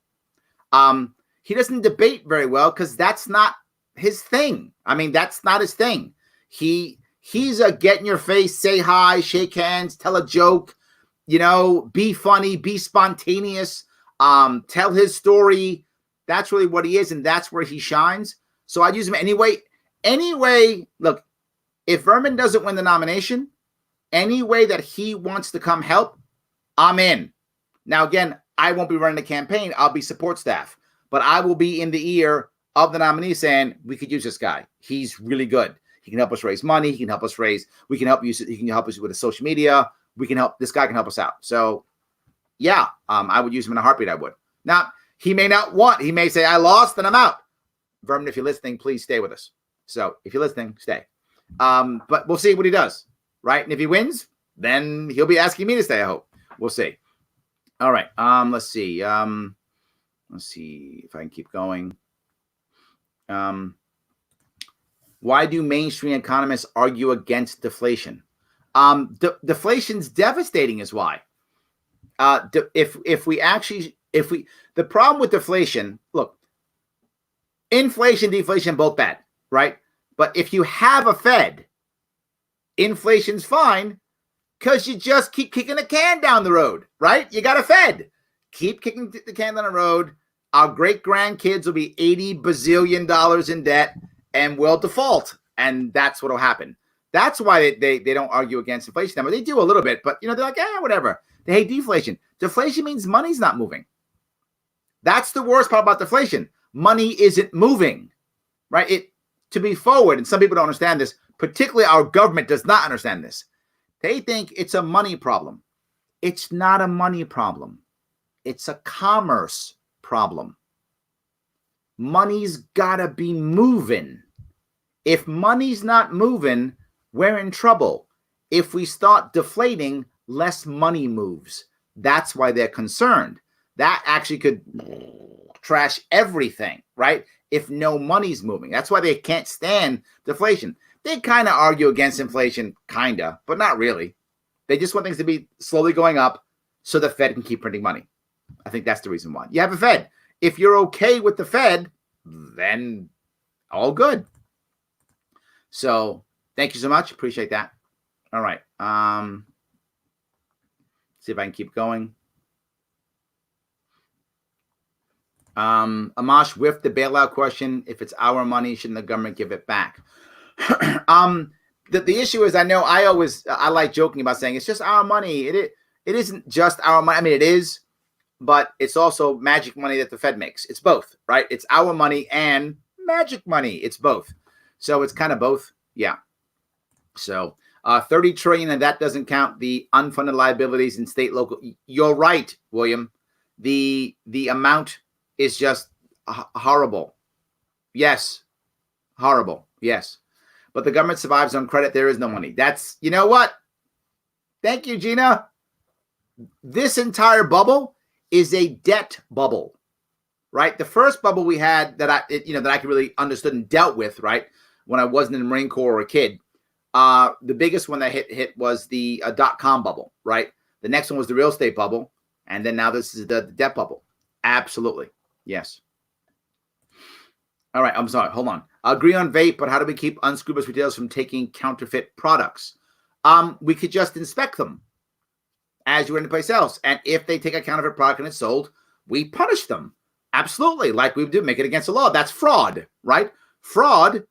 He doesn't debate very well because that's not his thing. That's not his thing. He's a get in your face, say hi, shake hands, tell a joke, be funny, be spontaneous, tell his story. That's really what he is, and that's where he shines. So I'd use him anyway. Anyway, look, if Vermin doesn't win the nomination, any way that he wants to come help, I'm in. Now, again, I won't be running the campaign. I'll be support staff. But I will be in the ear of the nominee saying, we could use this guy. He's really good. He can help us raise money. He can help us he can help us with the social media. This guy can help us out. So, yeah, I would use him in a heartbeat. I would. Now, he may say, I lost and I'm out. Vermin, if you're listening, please stay with us. So if you're listening, stay. But we'll see what he does, right? And if he wins, then he'll be asking me to stay, I hope. We'll see. All right. Let's see. Let's see if I can keep going. Why do mainstream economists argue against deflation? Deflation's devastating is why. The problem with deflation, look, inflation, deflation, both bad, right? But if you have a Fed, inflation's fine because you just keep kicking the can down the road, right? You got a Fed. Keep kicking the can down the road. Our great-grandkids will be $80 bazillion in debt and will default. And that's what will happen. That's why they don't argue against inflation. They do a little bit, but they're like, whatever. They hate deflation. Deflation means money's not moving. That's the worst part about deflation. Money isn't moving, right? To be forward, and some people don't understand this, particularly our government does not understand this. They think it's a money problem. It's not a money problem. It's a commerce problem. Money's gotta be moving. If money's not moving, we're in trouble. If we start deflating, less money moves. That's why they're concerned. That actually could trash everything, right? If no money's moving. That's why they can't stand deflation. They kind of argue against inflation, kind of, but not really. They just want things to be slowly going up so the Fed can keep printing money. I think that's the reason why. You have a Fed. If you're okay with the Fed, then all good. So thank you so much. Appreciate that. All right. See if I can keep going. Amash whiffed the bailout question. If it's our money, shouldn't the government give it back? The issue is, I like joking about saying it's just our money. It isn't just our money. It is, but it's also magic money that the Fed makes. It's both, right? It's our money and magic money. It's both. So it's kind of both. Yeah. So 30 trillion, and that doesn't count the unfunded liabilities in state, local. You're right, William. The amount is just horrible. Yes. Horrible. Yes. But the government survives on credit. There is no money. That's, you know what? Thank you, Gina. This entire bubble is a debt bubble, right? The first bubble we had that I could really understood and dealt with, right? When I wasn't in the Marine Corps or a kid, the biggest one that hit was the .com bubble, right? The next one was the real estate bubble. And then now this is the debt bubble. Absolutely. Yes. All right. I'm sorry. Hold on. I agree on vape, but how do we keep unscrupulous retailers from taking counterfeit products? We could just inspect them. as you would any place else. And if they take a counterfeit product and it's sold, we punish them. Absolutely. Like we do, make it against the law. That's fraud, right? Fraud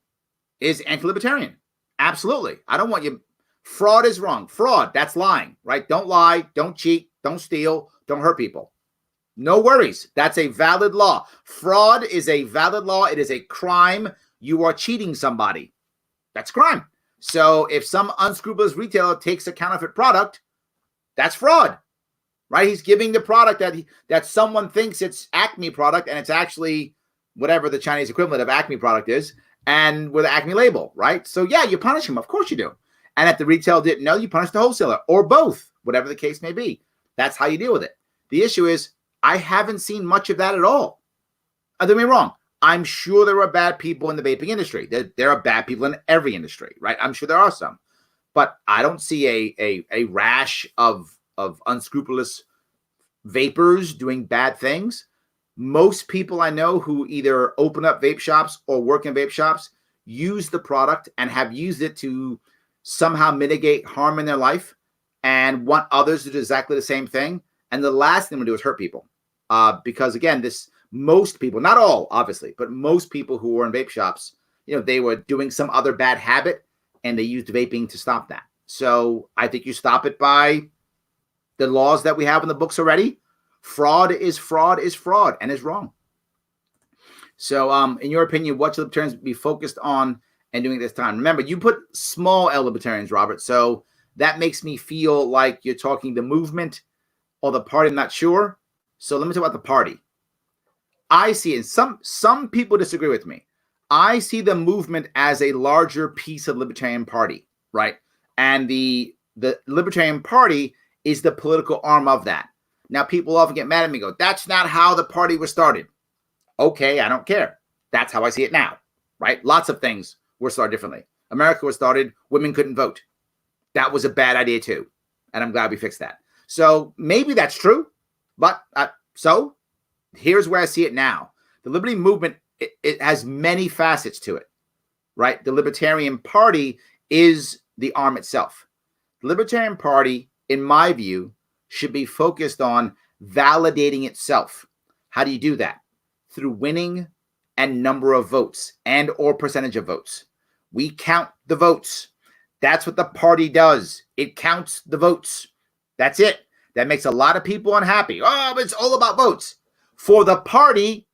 is anti-libertarian. Absolutely. I don't want you. Fraud is wrong. Fraud, that's lying, right? Don't lie, don't cheat, don't steal, don't hurt people. No worries. That's a valid law. Fraud is a valid law. It is a crime. You are cheating somebody. That's crime. So if some unscrupulous retailer takes a counterfeit product, that's fraud, right? He's giving the product that someone thinks it's Acme product, and it's actually whatever the Chinese equivalent of Acme product is, and with an Acme label, right? So yeah, you punish him. Of course you do. And if the retail didn't know, you punish the wholesaler, or both, whatever the case may be. That's how you deal with it. The issue is, I haven't seen much of that at all. Don't get me wrong. I'm sure there are bad people in the vaping industry. There are bad people in every industry, right? I'm sure there are some. But I don't see a rash of unscrupulous vapors doing bad things. Most people I know who either open up vape shops or work in vape shops use the product and have used it to somehow mitigate harm in their life and want others to do exactly the same thing. And the last thing we do is hurt people. Because again, most people, not all, obviously, but most people who were in vape shops, they were doing some other bad habit and they used vaping to stop that. So I think you stop it by the laws that we have in the books already. Fraud is fraud and is wrong. So in your opinion, what should libertarians be focused on and doing at this time? Remember, you put small L libertarians, Robert. So that makes me feel like you're talking the movement or the party. I'm not sure. So let me talk about the party. I see it. Some people disagree with me. I see the movement as a larger piece of the Libertarian Party, right? And the Libertarian Party is the political arm of that. Now, people often get mad at me and go, that's not how the party was started. Okay, I don't care. That's how I see it now, right? Lots of things were started differently. America was started, women couldn't vote. That was a bad idea too. And I'm glad we fixed that. So maybe that's true, but so here's where I see it now. The Liberty Movement, it has many facets to it, right? The Libertarian Party is the arm itself. The Libertarian Party, in my view, should be focused on validating itself. How do you do that? Through winning and number of votes and or percentage of votes. We count the votes. That's what the party does. It counts the votes. That's it. That makes a lot of people unhappy. Oh, but it's all about votes. For the party,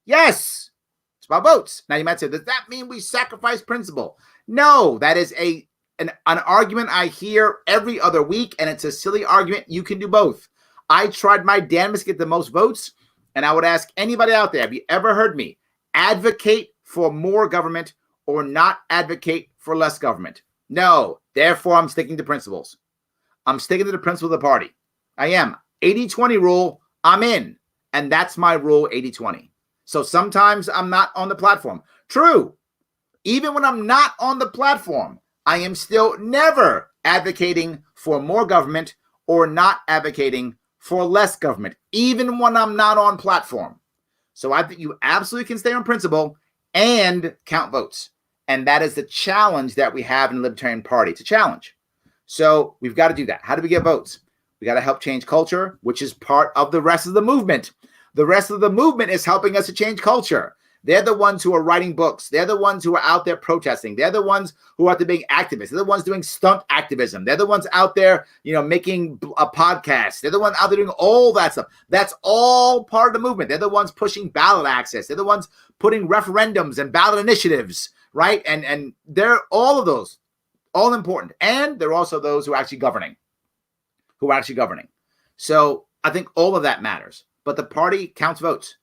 yes, it's about votes. Now you might say, does that mean we sacrifice principle? No, that is an argument I hear every other week, and it's a silly argument. You can do both. I tried my damnedest to get the most votes, and I would ask anybody out there, have you ever heard me advocate for more government or not advocate for less government? No. Therefore, I'm sticking to principles. I'm sticking to the principle of the party. I am. 80-20 rule, I'm in. And that's my rule, 80-20. So sometimes I'm not on the platform. True. Even when I'm not on the platform, I am still never advocating for more government or not advocating for less government, even when I'm not on platform. So I think you absolutely can stay on principle and count votes. And that is the challenge that we have in the Libertarian Party. It's a challenge. So we've got to do that. How do we get votes? We got to help change culture, which is part of the rest of the movement. The rest of the movement is helping us to change culture. They're the ones who are writing books. They're the ones who are out there protesting. They're the ones who are out there being activists. They're the ones doing stunt activism. They're the ones out there, making a podcast. They're the ones out there doing all that stuff. That's all part of the movement. They're the ones pushing ballot access. They're the ones putting referendums and ballot initiatives, right? And they're all of those, all important. And they're also those who are actually governing. So I think all of that matters. But the party counts votes.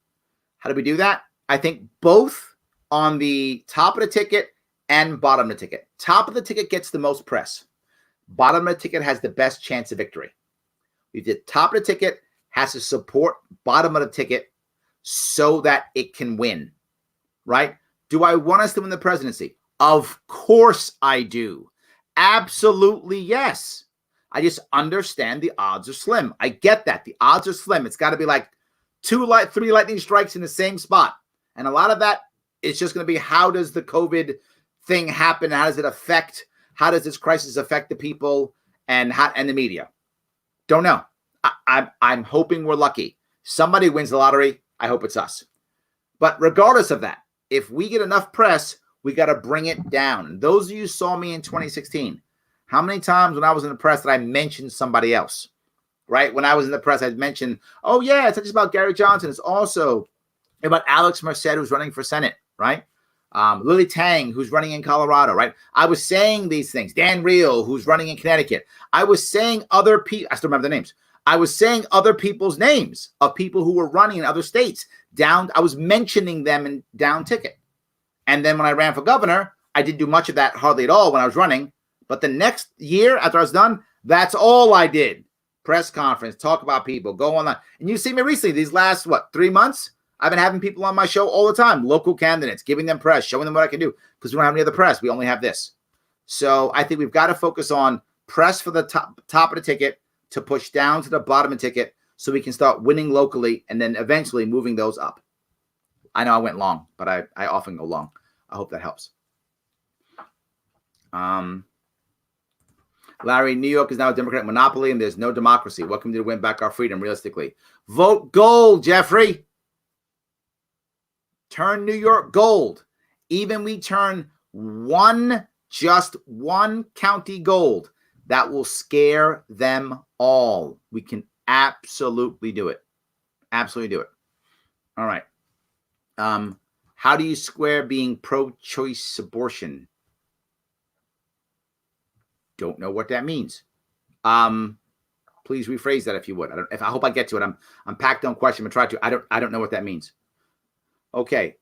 How do we do that? I think both on the top of the ticket and bottom of the ticket. Top of the ticket gets the most press. Bottom of the ticket has the best chance of victory. The top of the ticket has to support bottom of the ticket so that it can win, right? Do I want us to win the presidency? Of course I do. Absolutely yes. I just understand the odds are slim. I get that. The odds are slim. It's got to be like 3 lightning strikes in the same spot. And a lot of that is just going to be, how does the COVID thing happen? How does it affect? How does this crisis affect the people and the media? Don't know. I'm hoping we're lucky. Somebody wins the lottery. I hope it's us. But regardless of that, if we get enough press, we got to bring it down. And those of you who saw me in 2016, how many times when I was in the press did I mention somebody else? Right? When I was in the press, I'd mention, oh, yeah, it's not just about Gary Johnson. It's also about Alex Merced, who's running for Senate, right? Lily Tang, who's running in Colorado, right? I was saying these things. Dan Reel, who's running in Connecticut. I was saying other people. I still remember the names. I was saying other people's names of people who were running in other states. I was mentioning them in down ticket. And then when I ran for governor, I didn't do much of that, hardly at all when I was running. But the next year after I was done, that's all I did. Press conference, talk about people, go online. And you see me recently, these last, 3 months? I've been having people on my show all the time, local candidates, giving them press, showing them what I can do, because we don't have any other press. We only have this. So I think we've got to focus on press for the top of the ticket to push down to the bottom of the ticket so we can start winning locally and then eventually moving those up. I know I went long, but I often go long. I hope that helps. Larry, New York is now a Democratic monopoly and there's no democracy. What can we do to win back our freedom realistically? Vote gold, Jeffrey. Turn New York gold. Even we turn just one county gold, that will scare them all. We can absolutely do it. Absolutely do it. All right. How do you square being pro-choice abortion? Don't know what that means. Please rephrase that if you would. I hope I get to it. I'm packed on question, but try to. I don't know what that means. Okay.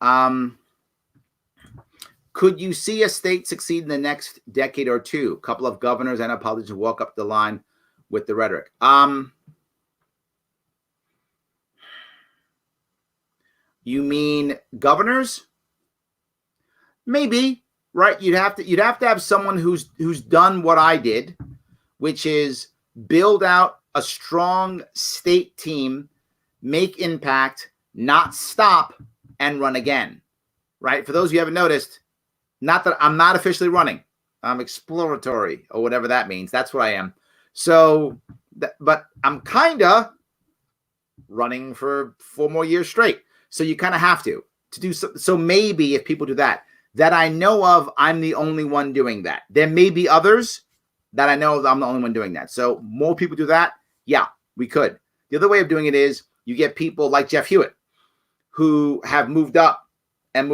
Could you see a state succeed in the next decade or two? A couple of governors and a politician walk up the line with the rhetoric. You mean governors? Maybe, right? You'd have to have someone who's done what I did, which is build out a strong state team, make impact, not stop, and run again. Right? For those of you who haven't noticed, not that I'm not officially running. I'm exploratory or whatever that means. That's what I am. So, but I'm kind of running for 4 more years straight. So you kind of have to do so. So maybe if people do that I know of, I'm the only one doing that. There may be others that I know of, I'm the only one doing that. So more people do that. Yeah, we could. The other way of doing it is you get people like Jeff Hewitt who have moved up and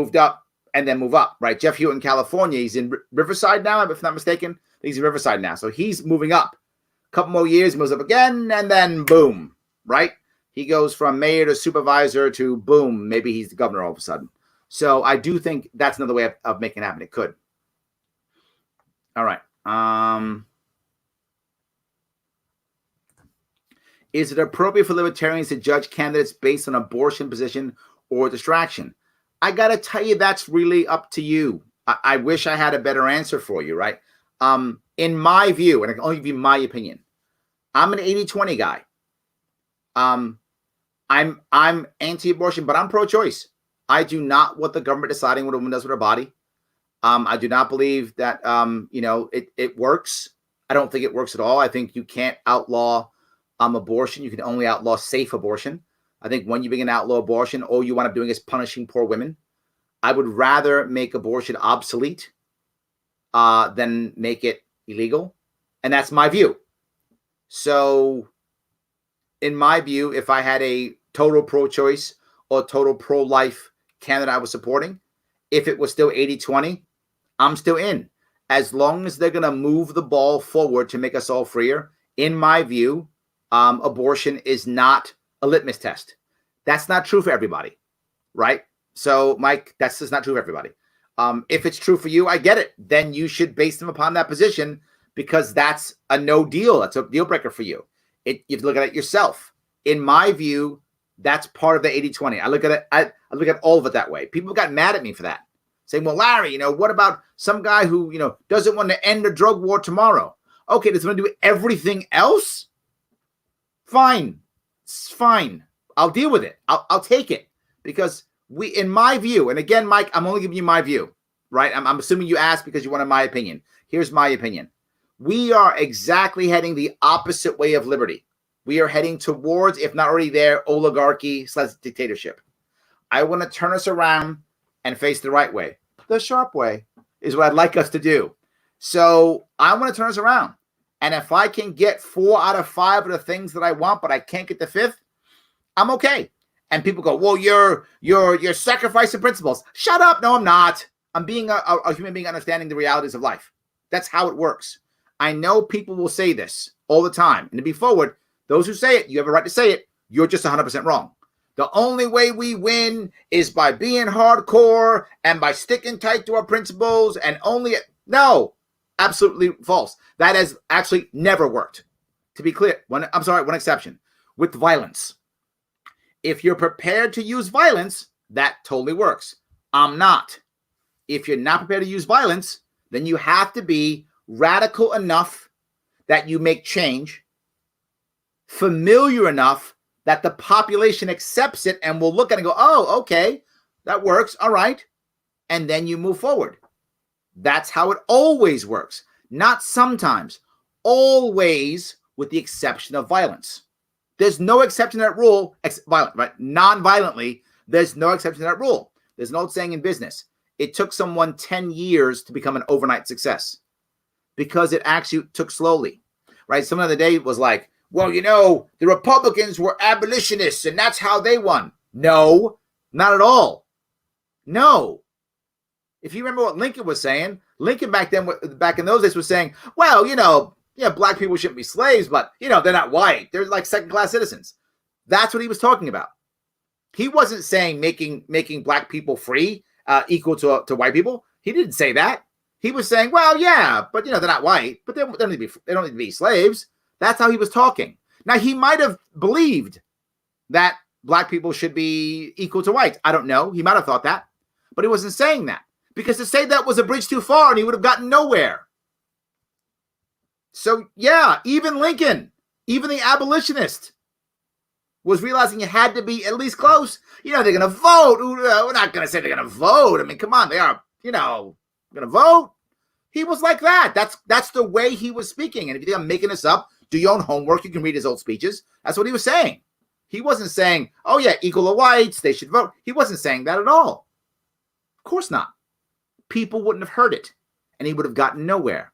then move up, right? Jeff Hewitt in California, he's in Riverside now, if I'm not mistaken. He's in Riverside now. So he's moving up. A couple more years, he moves up again, and then boom, right? He goes from mayor to supervisor to boom, maybe he's the governor all of a sudden. So I do think that's another way of making it happen. It could. All right. Is it appropriate for libertarians to judge candidates based on abortion position or distraction? I got to tell you, that's really up to you. I wish I had a better answer for you, right? In my view, and I can only give you my opinion, I'm an 80-20 guy. I'm anti-abortion, but I'm pro-choice. I do not want the government deciding what a woman does with her body. I do not believe that it works. I don't think it works at all. I think you can't outlaw abortion. You can only outlaw safe abortion. I think when you begin to outlaw abortion, all you wind up doing is punishing poor women. I would rather make abortion obsolete than make it illegal. And that's my view. So in my view, if I had a total pro-choice or total pro-life candidate I was supporting, if it was still 80-20, I'm still in. As long as they're going to move the ball forward to make us all freer, in my view, abortion is not a litmus test. That's not true for everybody, right? So, Mike, that's just not true for everybody. If it's true for you, I get it. Then you should base them upon that position because that's a no deal. That's a deal breaker for you. You have to look at it yourself. In my view, that's part of the 80-20. I look at it. I look at all of it that way. People got mad at me for that, saying, "Well, Larry, what about some guy who doesn't want to end the drug war tomorrow? Okay, does he want to do everything else? Fine, it's fine. I'll deal with it. I'll take it because in my view, and again, Mike, I'm only giving you my view, right? I'm assuming you asked because you wanted my opinion. Here's my opinion. We are exactly heading the opposite way of liberty. We are heading towards, if not already there, oligarchy / dictatorship. I want to turn us around and face the right way. The Sharpe way is what I'd like us to do. So I want to turn us around. And if I can get 4 out of 5 of the things that I want, but I can't get the 5th, I'm okay. And people go, well, you're sacrificing principles. Shut up. No, I'm not. I'm being a human being understanding the realities of life. That's how it works. I know people will say this all the time. And to be forward, those who say it, you have a right to say it. You're just 100% wrong. The only way we win is by being hardcore and by sticking tight to our principles and no, absolutely false. That has actually never worked. To be clear, one exception, with violence. If you're prepared to use violence, that totally works. I'm not. If you're not prepared to use violence, then you have to be radical enough that you make change, familiar enough that the population accepts it and will look at it and go, oh, okay, that works. All right. And then you move forward. That's how it always works. Not sometimes, always, with the exception of violence. There's no exception to that rule, violent, right? Non-violently, there's no exception to that rule. There's an old saying in business. It took someone 10 years to become an overnight success because it actually took slowly, right? Someone the other day was like, well, the Republicans were abolitionists and that's how they won. No, not at all. No. If you remember what Lincoln was saying, Lincoln back in those days was saying, well, black people shouldn't be slaves, but, they're not white. They're like second-class citizens. That's what he was talking about. He wasn't saying making black people free equal to white people. He didn't say that. He was saying, well, yeah, but, they're not white, but they don't need to be slaves. That's how he was talking. Now, he might have believed that black people should be equal to whites. I don't know. He might have thought that, but he wasn't saying that because to say that was a bridge too far and he would have gotten nowhere. So, yeah, even Lincoln, even the abolitionist was realizing you had to be at least close. They're going to vote. We're not going to say they're going to vote. I mean, come on, they are, going to vote. He was like that. That's the way he was speaking. And if you think I'm making this up, do your own homework. You can read his old speeches. That's what he was saying. He wasn't saying, oh, yeah, equal to whites, they should vote. He wasn't saying that at all. Of course not. People wouldn't have heard it, and he would have gotten nowhere.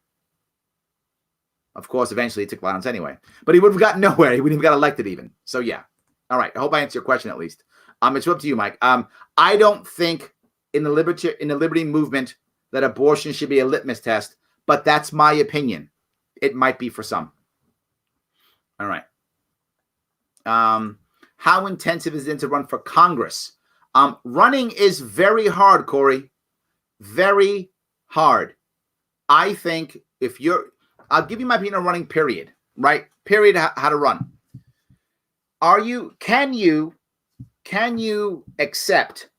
Of course, eventually he took violence anyway. But he would have gotten nowhere. He wouldn't have got elected even. So, yeah. All right. I hope I answered your question at least. It's up to you, Mike. I don't think in the liberty movement that abortion should be a litmus test, but that's my opinion. It might be for some. All right. How intensive is it to run for Congress? Running is very hard, Corey. Very hard. I think I'll give you my opinion on running, period. Right? Period, how to run. Can you accept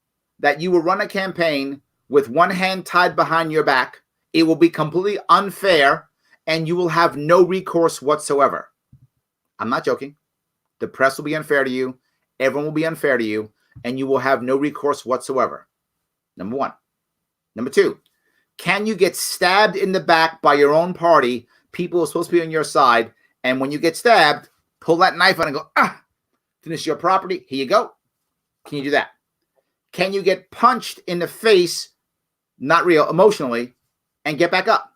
that you will run a campaign with one hand tied behind your back? It will be completely unfair and you will have no recourse whatsoever. I'm not joking. The press will be unfair to you. Everyone will be unfair to you, and you will have no recourse whatsoever. Number one. Number two, can you get stabbed in the back by your own party, people who are supposed to be on your side, and when you get stabbed, pull that knife out and go, finish your property, here you go. Can you do that? Can you get punched in the face, not real, emotionally, and get back up?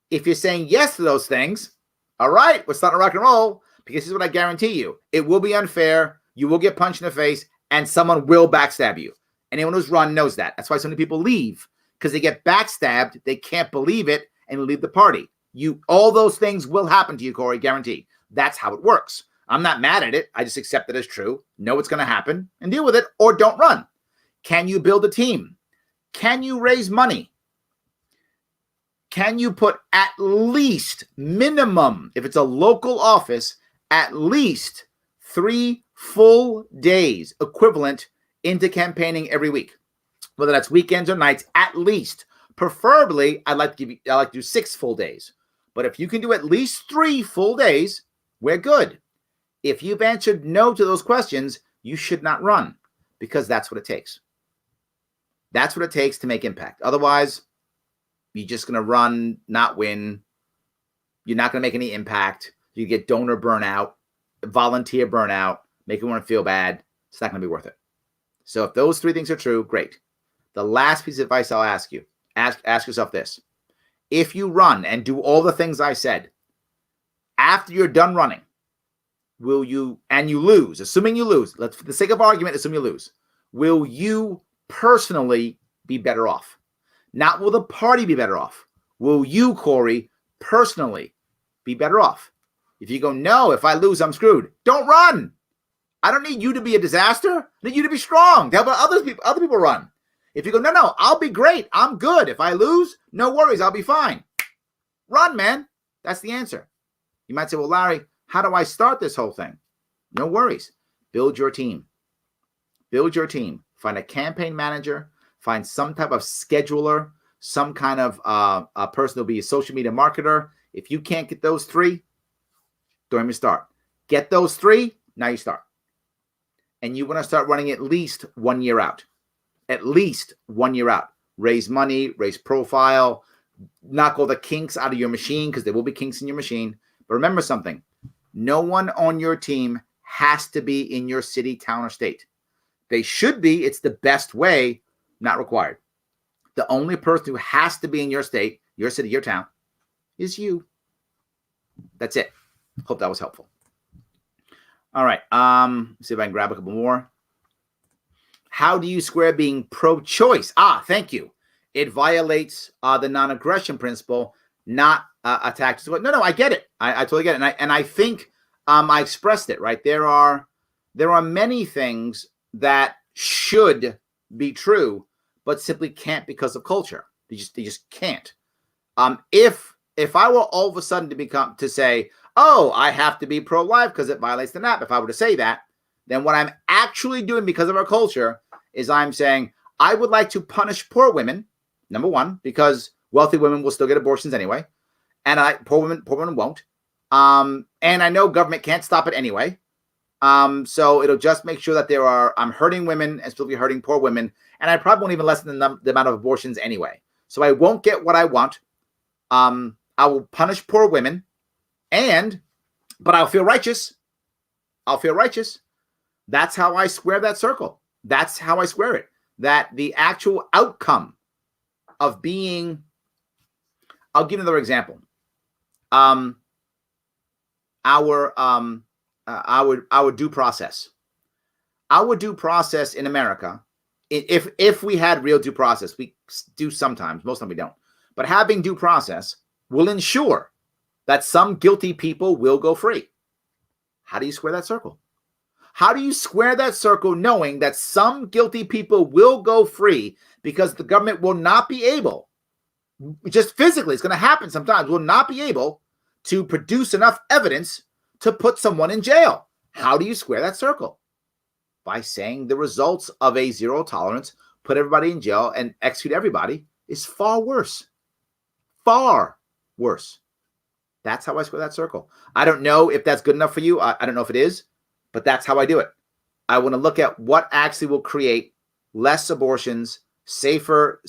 If you're saying yes to those things, all right, we're starting to rock and roll, because this is what I guarantee you. It will be unfair. You will get punched in the face, and someone will backstab you. Anyone who's run knows that. That's why so many people leave, because they get backstabbed. They can't believe it and leave the party. All those things will happen to you, Corey, guarantee. That's how it works. I'm not mad at it. I just accept it as true. Know it's going to happen and deal with it, or don't run. Can you build a team? Can you raise money? Can you put at least minimum, if it's a local office, at least 3 full days equivalent into campaigning every week, whether that's weekends or nights, at least. Preferably, I'd like to do 6 full days. But if you can do at least 3 full days, we're good. If you've answered no to those questions, you should not run, because that's what it takes. That's what it takes to make impact. Otherwise, you're just going to run, not win. You're not going to make any impact. You get donor burnout. volunteer burnout, make everyone feel bad. It's not going to be worth it. So if those three things are true, great. The last piece of advice I'll ask you, ask yourself this. If you run and do all the things I said, after you're done running, will you, and you lose, assuming you lose, let's, for the sake of argument, assume you lose, will you personally be better off? Not will the party be better off. Will you, Corey, personally be better off? If you go, no, if I lose, I'm screwed. Don't run. I don't need you to be a disaster. I need you to be strong. How about other people run? If you go, no, I'll be great. I'm good. If I lose, no worries. I'll be fine. Run, man. That's the answer. You might say, well, Larry, how do I start this whole thing? No worries. Build your team. Build your team. Find a campaign manager. Find some type of scheduler, some kind of a person who'll be a social media marketer. If you can't get those three, don't even start. Get those three, now you start. And you want to start running at least 1 year out. At least 1 year out. Raise money, raise profile, knock all the kinks out of your machine, because there will be kinks in your machine. But remember something. No one on your team has to be in your city, town, or state. They should be. It's the best way, not required. The only person who has to be in your state, your city, your town, is you. That's it. Hope that was helpful. All right. See if I can grab a couple more. How do you square being pro-choice? Thank you. It violates the non-aggression principle, not attack. No, I get it. I totally get it. And I think I expressed it, right? There are many things that should be true, but simply can't because of culture. They just can't. If I were all of a sudden to say, oh, I have to be pro-life because it violates the NAP. If I were to say that, then what I'm actually doing because of our culture is I'm saying I would like to punish poor women, number one, because wealthy women will still get abortions anyway, and poor women won't. And I know government can't stop it anyway. So it'll just make sure that I'm hurting women and still be hurting poor women, and I probably won't even lessen the amount of abortions anyway. So I won't get what I want. I will punish poor women. But I'll feel righteous. That's how I square that circle. That's how I square it. That the actual outcome of being, I'll give another example. Our due process. Our due process in America, if we had real due process, we do sometimes, most of the time we don't. But having due process will ensure that some guilty people will go free. How do you square that circle? How do you square that circle knowing that some guilty people will go free because the government will not be able, just physically, it's going to happen sometimes, will not be able to produce enough evidence to put someone in jail? How do you square that circle? By saying the results of a zero tolerance, put everybody in jail and execute everybody, is far worse. Far worse. That's how I square that circle. I don't know if that's good enough for you. I don't know if it is, but that's how I do it. I want to look at what actually will create less abortions, safer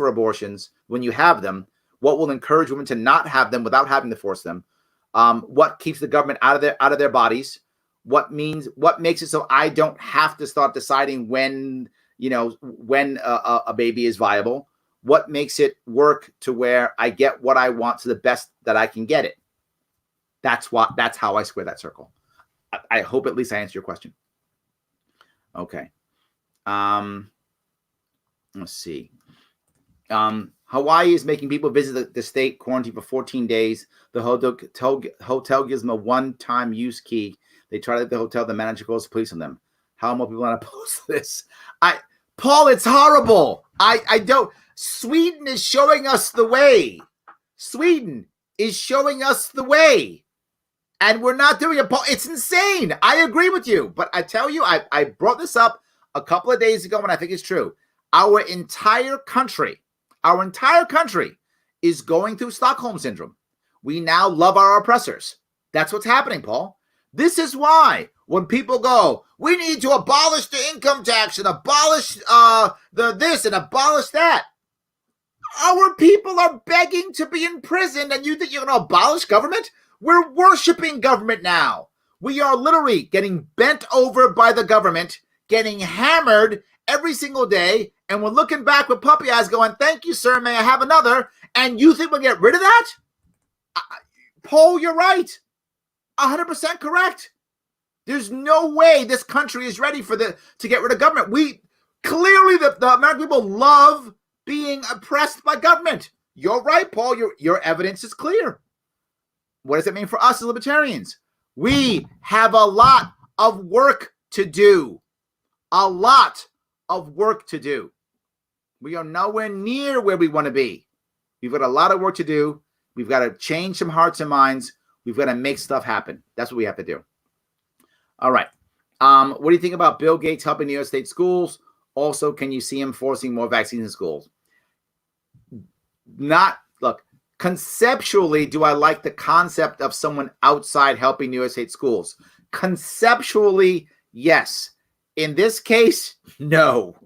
abortions when you have them, what will encourage women to not have them without having to force them, what keeps the government out of their bodies, what makes it so I don't have to start deciding when a baby is viable, what makes it work to where I get what I want to the best that I can get it. That's how I square that circle. I hope at least I answered your question. Okay. Let's see. Hawaii is making people visit the state, quarantine for 14 days. The hotel gives them a one-time use key. They try to leave the hotel. The manager calls the police on them. How more people want to post this? Paul, it's horrible. I don't. Sweden is showing us the way. Sweden is showing us the way. And we're not doing it, Paul. It's insane. I agree with you. But I tell you, I brought this up a couple of days ago, and I think it's true. Our entire country is going through Stockholm Syndrome. We now love our oppressors. That's what's happening, Paul. This is why when people go, we need to abolish the income tax and abolish this and abolish that. Our people are begging to be in prison, and you think you're going to abolish government? We're worshiping government now. We are literally getting bent over by the government, getting hammered every single day, and we're looking back with puppy eyes going, thank you, sir, may I have another? And you think we'll get rid of that? Paul, you're right. 100% correct. There's no way this country is ready to get rid of government. We clearly, the American people love being oppressed by government. You're right, Paul. Your evidence is clear. What does it mean for us as libertarians? We have a lot of work to do. A lot of work to do. We are nowhere near where we want to be. We've got a lot of work to do. We've got to change some hearts and minds. We've got to make stuff happen. That's what we have to do. All right. What do you think about Bill Gates helping New York State schools? Also, can you see him forcing more vaccines in schools? Look, conceptually, do I like the concept of someone outside helping New York State schools? Conceptually, yes. In this case, no.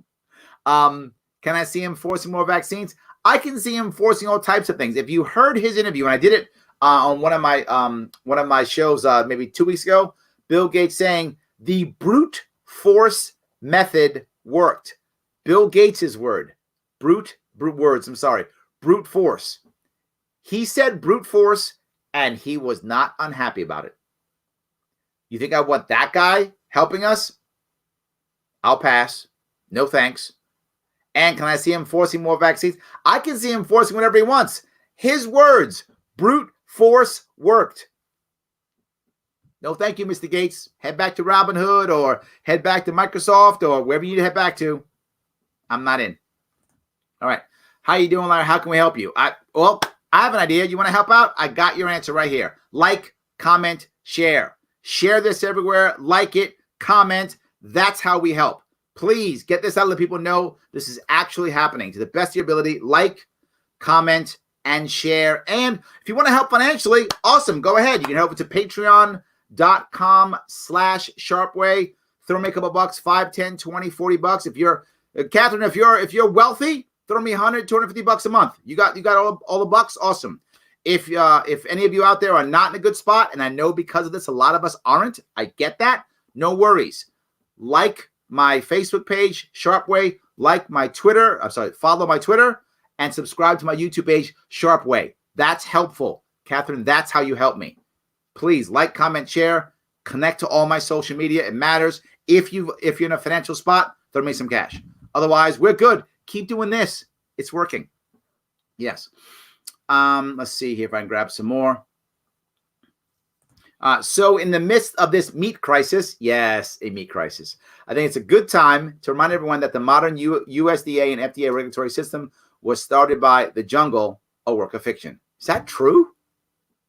Can I see him forcing more vaccines? I can see him forcing all types of things. If you heard his interview, and I did it on one of my shows maybe 2 weeks ago, Bill Gates saying the brute force method worked. Bill Gates' word, brute force. He said brute force, and he was not unhappy about it. You think I want that guy helping us? I'll pass. No thanks. And can I see him forcing more vaccines? I can see him forcing whatever he wants. His words, brute force worked. No, thank you, Mr. Gates. Head back to Robinhood or head back to Microsoft or wherever you need to head back to. I'm not in. All right. How you doing, Larry? How can we help you? I have an idea. You want to help out? I got your answer right here. Like, comment, share. Share this everywhere. Like it, comment. That's how we help. Please get this out, let people know this is actually happening to the best of your ability. Like, comment, and share. And if you want to help financially, awesome. Go ahead. You can help it to patreon.com/Sharpe Way. Throw me a couple bucks, 5, 10, 20, 40 bucks. If you're Catherine, if you're wealthy, throw me 100, 250 bucks a month. You got all the bucks. Awesome. If any of you out there are not in a good spot, and I know because of this, a lot of us aren't, I get that. No worries. Like my Facebook page, Sharpe Way, follow my Twitter, and subscribe to my YouTube page, Sharpe Way. That's helpful. Catherine, that's how you help me. Please like, comment, share, connect to all my social media. It matters. If you're in a financial spot, throw me some cash. Otherwise, we're good. Keep doing this. It's working. Yes. Let's see here if I can grab some more. So in the midst of this meat crisis, yes, a meat crisis, I think it's a good time to remind everyone that the modern USDA and FDA regulatory system was started by the jungle, a work of fiction. Is that true?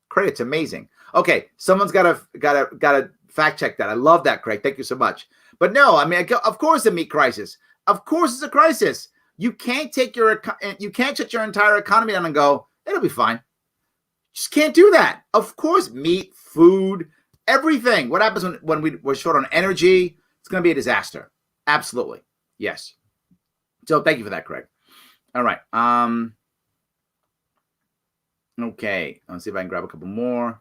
Craig, it's amazing. Okay, someone's got to fact check that. I love that, Craig. Thank you so much. But no, I mean, of course, a meat crisis. Of course, it's a crisis. You can't shut your entire economy down and go, it'll be fine. Just can't do that. Of course, meat, food, everything. What happens when we're short on energy? It's going to be a disaster. Absolutely. Yes. So thank you for that, Craig. All right. Okay. Let's see if I can grab a couple more.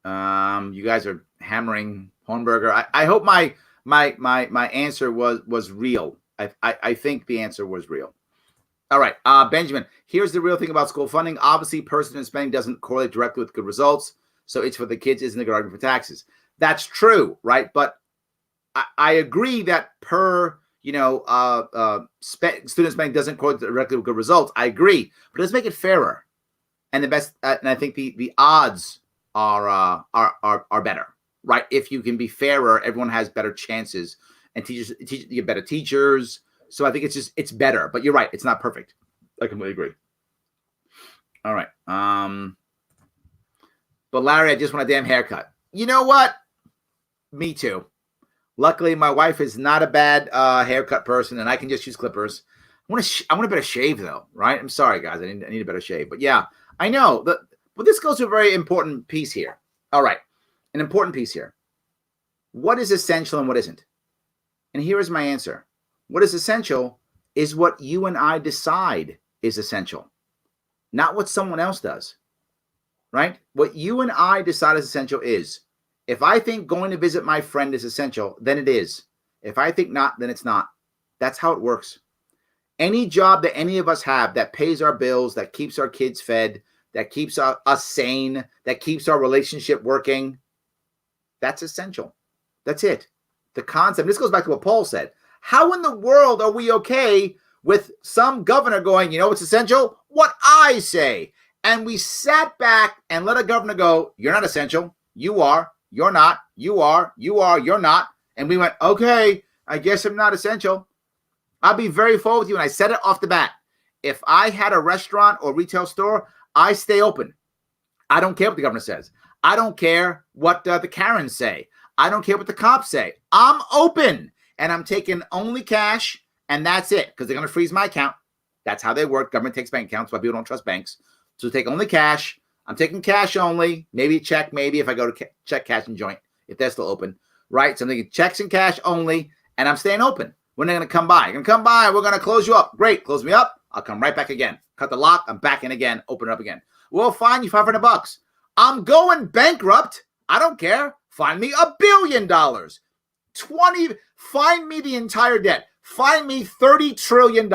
You guys are hammering Hornberger. I hope my answer was real. I think the answer was real. All right, Benjamin, here's the real thing about school funding. Obviously, personal spending doesn't correlate directly with good results. So it's for the kids, isn't a good argument for taxes. That's true, right? But I agree that student spending doesn't correlate directly with good results. I agree, but let's make it fairer. And and I think the odds are better, right? If you can be fairer, everyone has better chances, and you get better teachers. So I think it's better, but you're right. It's not perfect. I completely agree. All right. But Larry, I just want a damn haircut. You know what? Me too. Luckily, my wife is not a bad haircut person, and I can just use clippers. I want a better shave, though, right? I'm sorry, guys. I need a better shave. But yeah, I know. But this goes to a very important piece here. All right. An important piece here. What is essential and what isn't? And here is my answer. What is essential is what you and I decide is essential, not what someone else does, right? What you and I decide is essential is If I think going to visit my friend is essential, then it is. If I think not, then it's not. That's how it works. Any job that any of us have that pays our bills, that keeps our kids fed, that keeps us sane, that keeps our relationship working, that's essential. That's it. The concept, this goes back to what Paul said. How in the world are we okay with some governor going, you know what's essential? What I say. And we sat back and let a governor go, you're not essential. You are. You're not. You are. You are. You're not. And we went, okay, I guess I'm not essential. I'll be very forward with you. And I said it off the bat. If I had a restaurant or retail store, I stay open. I don't care what the governor says. I don't care what the Karens say. I don't care what the cops say. I'm open. And I'm taking only cash. And that's it. Because they're going to freeze my account. That's how they work. Government takes bank accounts. Why people don't trust banks. So take only cash. I'm taking cash only. Maybe check. Maybe if I go to check, cash, and joint. If they're still open. Right? So I'm taking checks and cash only. And I'm staying open. When they're going to come by. You're going to come by. We're going to close you up. Great. Close me up. I'll come right back again. Cut the lock. I'm back in again. Open it up again. We'll fine you $500. I'm going bankrupt. I don't care. Find me $1 billion. Find me the entire debt. Find me $30 trillion.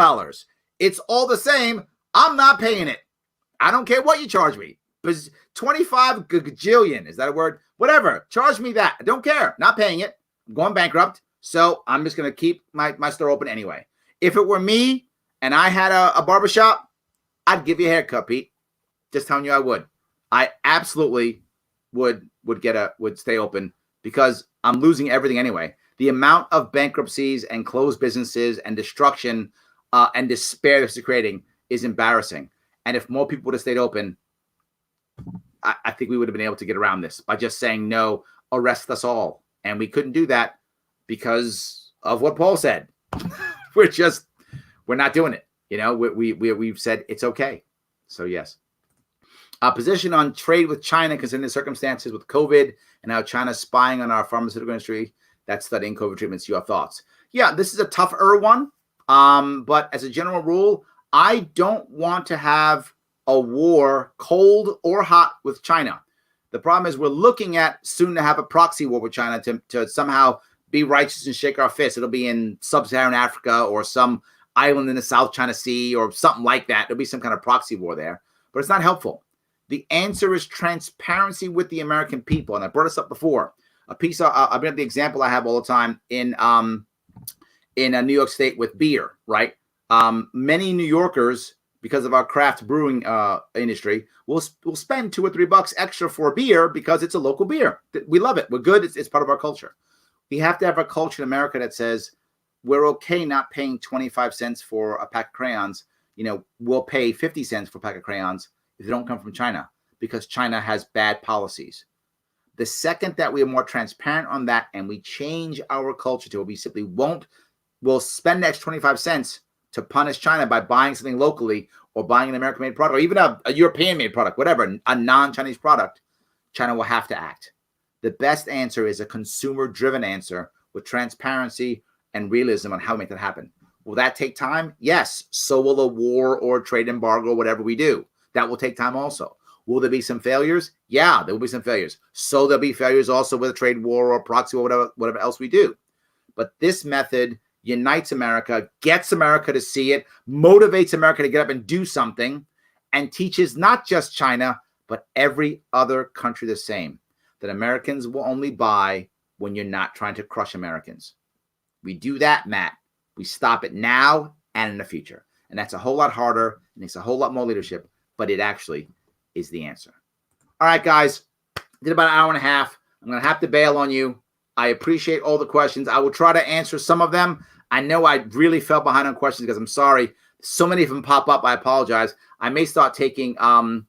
It's all the same. I'm not paying it. I don't care what you charge me. 25 gajillion. Is that a word? Whatever. Charge me that. I don't care. Not paying it. I'm going bankrupt. So I'm just going to keep my store open anyway. If it were me and I had a barbershop, I'd give you a haircut, Pete. Just telling you I would. I absolutely would stay open because I'm losing everything anyway. The amount of bankruptcies and closed businesses and destruction and despair this is creating is embarrassing. And if more people would have stayed open, I think we would have been able to get around this by just saying, no, arrest us all. And we couldn't do that because of what Paul said. We're not doing it. You know, we've said it's okay. So yes. Position on trade with China considering the circumstances with COVID and how China's spying on our pharmaceutical industry. That's studying COVID treatments. Your thoughts? Yeah, this is a tougher one. But as a general rule, I don't want to have a war, cold or hot, with China. The problem is we're looking at soon to have a proxy war with China to somehow be righteous and shake our fists. It'll be in sub-Saharan Africa or some island in the South China Sea or something like that. There'll be some kind of proxy war there, but it's not helpful. The answer is transparency with the American people. And I brought this up before. I'll bring up the example I have all the time in New York State with beer, right? Many New Yorkers, because of our craft brewing industry, will spend $2 or $3 extra for beer because it's a local beer. We love it. We're good. It's part of our culture. We have to have a culture in America that says we're okay not paying 25 cents for a pack of crayons. You know, we'll pay 50 cents for a pack of crayons if they don't come from China because China has bad policies. The second that we are more transparent on that and we change our culture to where we simply we'll spend the extra 25 cents to punish China by buying something locally or buying an American-made product or even a European-made product, whatever, a non-Chinese product, China will have to act. The best answer is a consumer-driven answer with transparency and realism on how to make that happen. Will that take time? Yes. So will a war or a trade embargo, whatever we do. That will take time also. Will there be some failures? Yeah, there will be some failures. So there'll be failures also with a trade war or proxy or whatever else we do. But this method unites America, gets America to see it, motivates America to get up and do something, and teaches not just China, but every other country the same, that Americans will only buy when you're not trying to crush Americans. We do that, Matt. We stop it now and in the future. And that's a whole lot harder, and it's a whole lot more leadership, but it actually is the answer. All right, guys, did about an hour and a half. I'm going to have to bail on you. I appreciate all the questions. I will try to answer some of them. I know I really fell behind on questions because I'm sorry. So many of them pop up. I apologize. I may start taking phone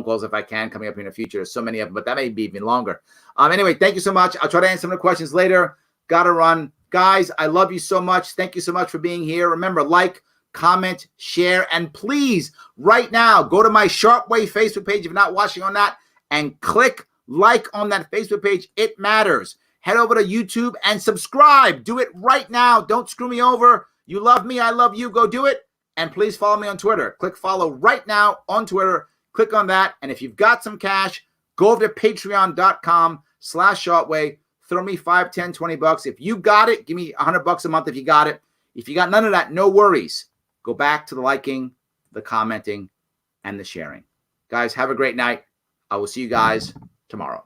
calls if I can coming up in the future. There's so many of them, but that may be even longer. Anyway, thank you so much. I'll try to answer some of the questions later. Gotta run. Guys, I love you so much. Thank you so much for being here. Remember, like, comment, share, and please, right now, go to my Sharpe Way Facebook page if you're not watching on that and click like on that Facebook page. It matters. Head over to YouTube and subscribe. Do it right now. Don't screw me over. You love me. I love you. Go do it. And please follow me on Twitter. Click follow right now on Twitter. Click on that. And if you've got some cash, Go over to patreon.com/Sharpe Way. Throw me $5, $10, $20. If you got it, give me $100 a month if you got it. If you got none of that, no worries. Go back to the liking, the commenting, and the sharing. Guys, have a great night. I will see you guys tomorrow.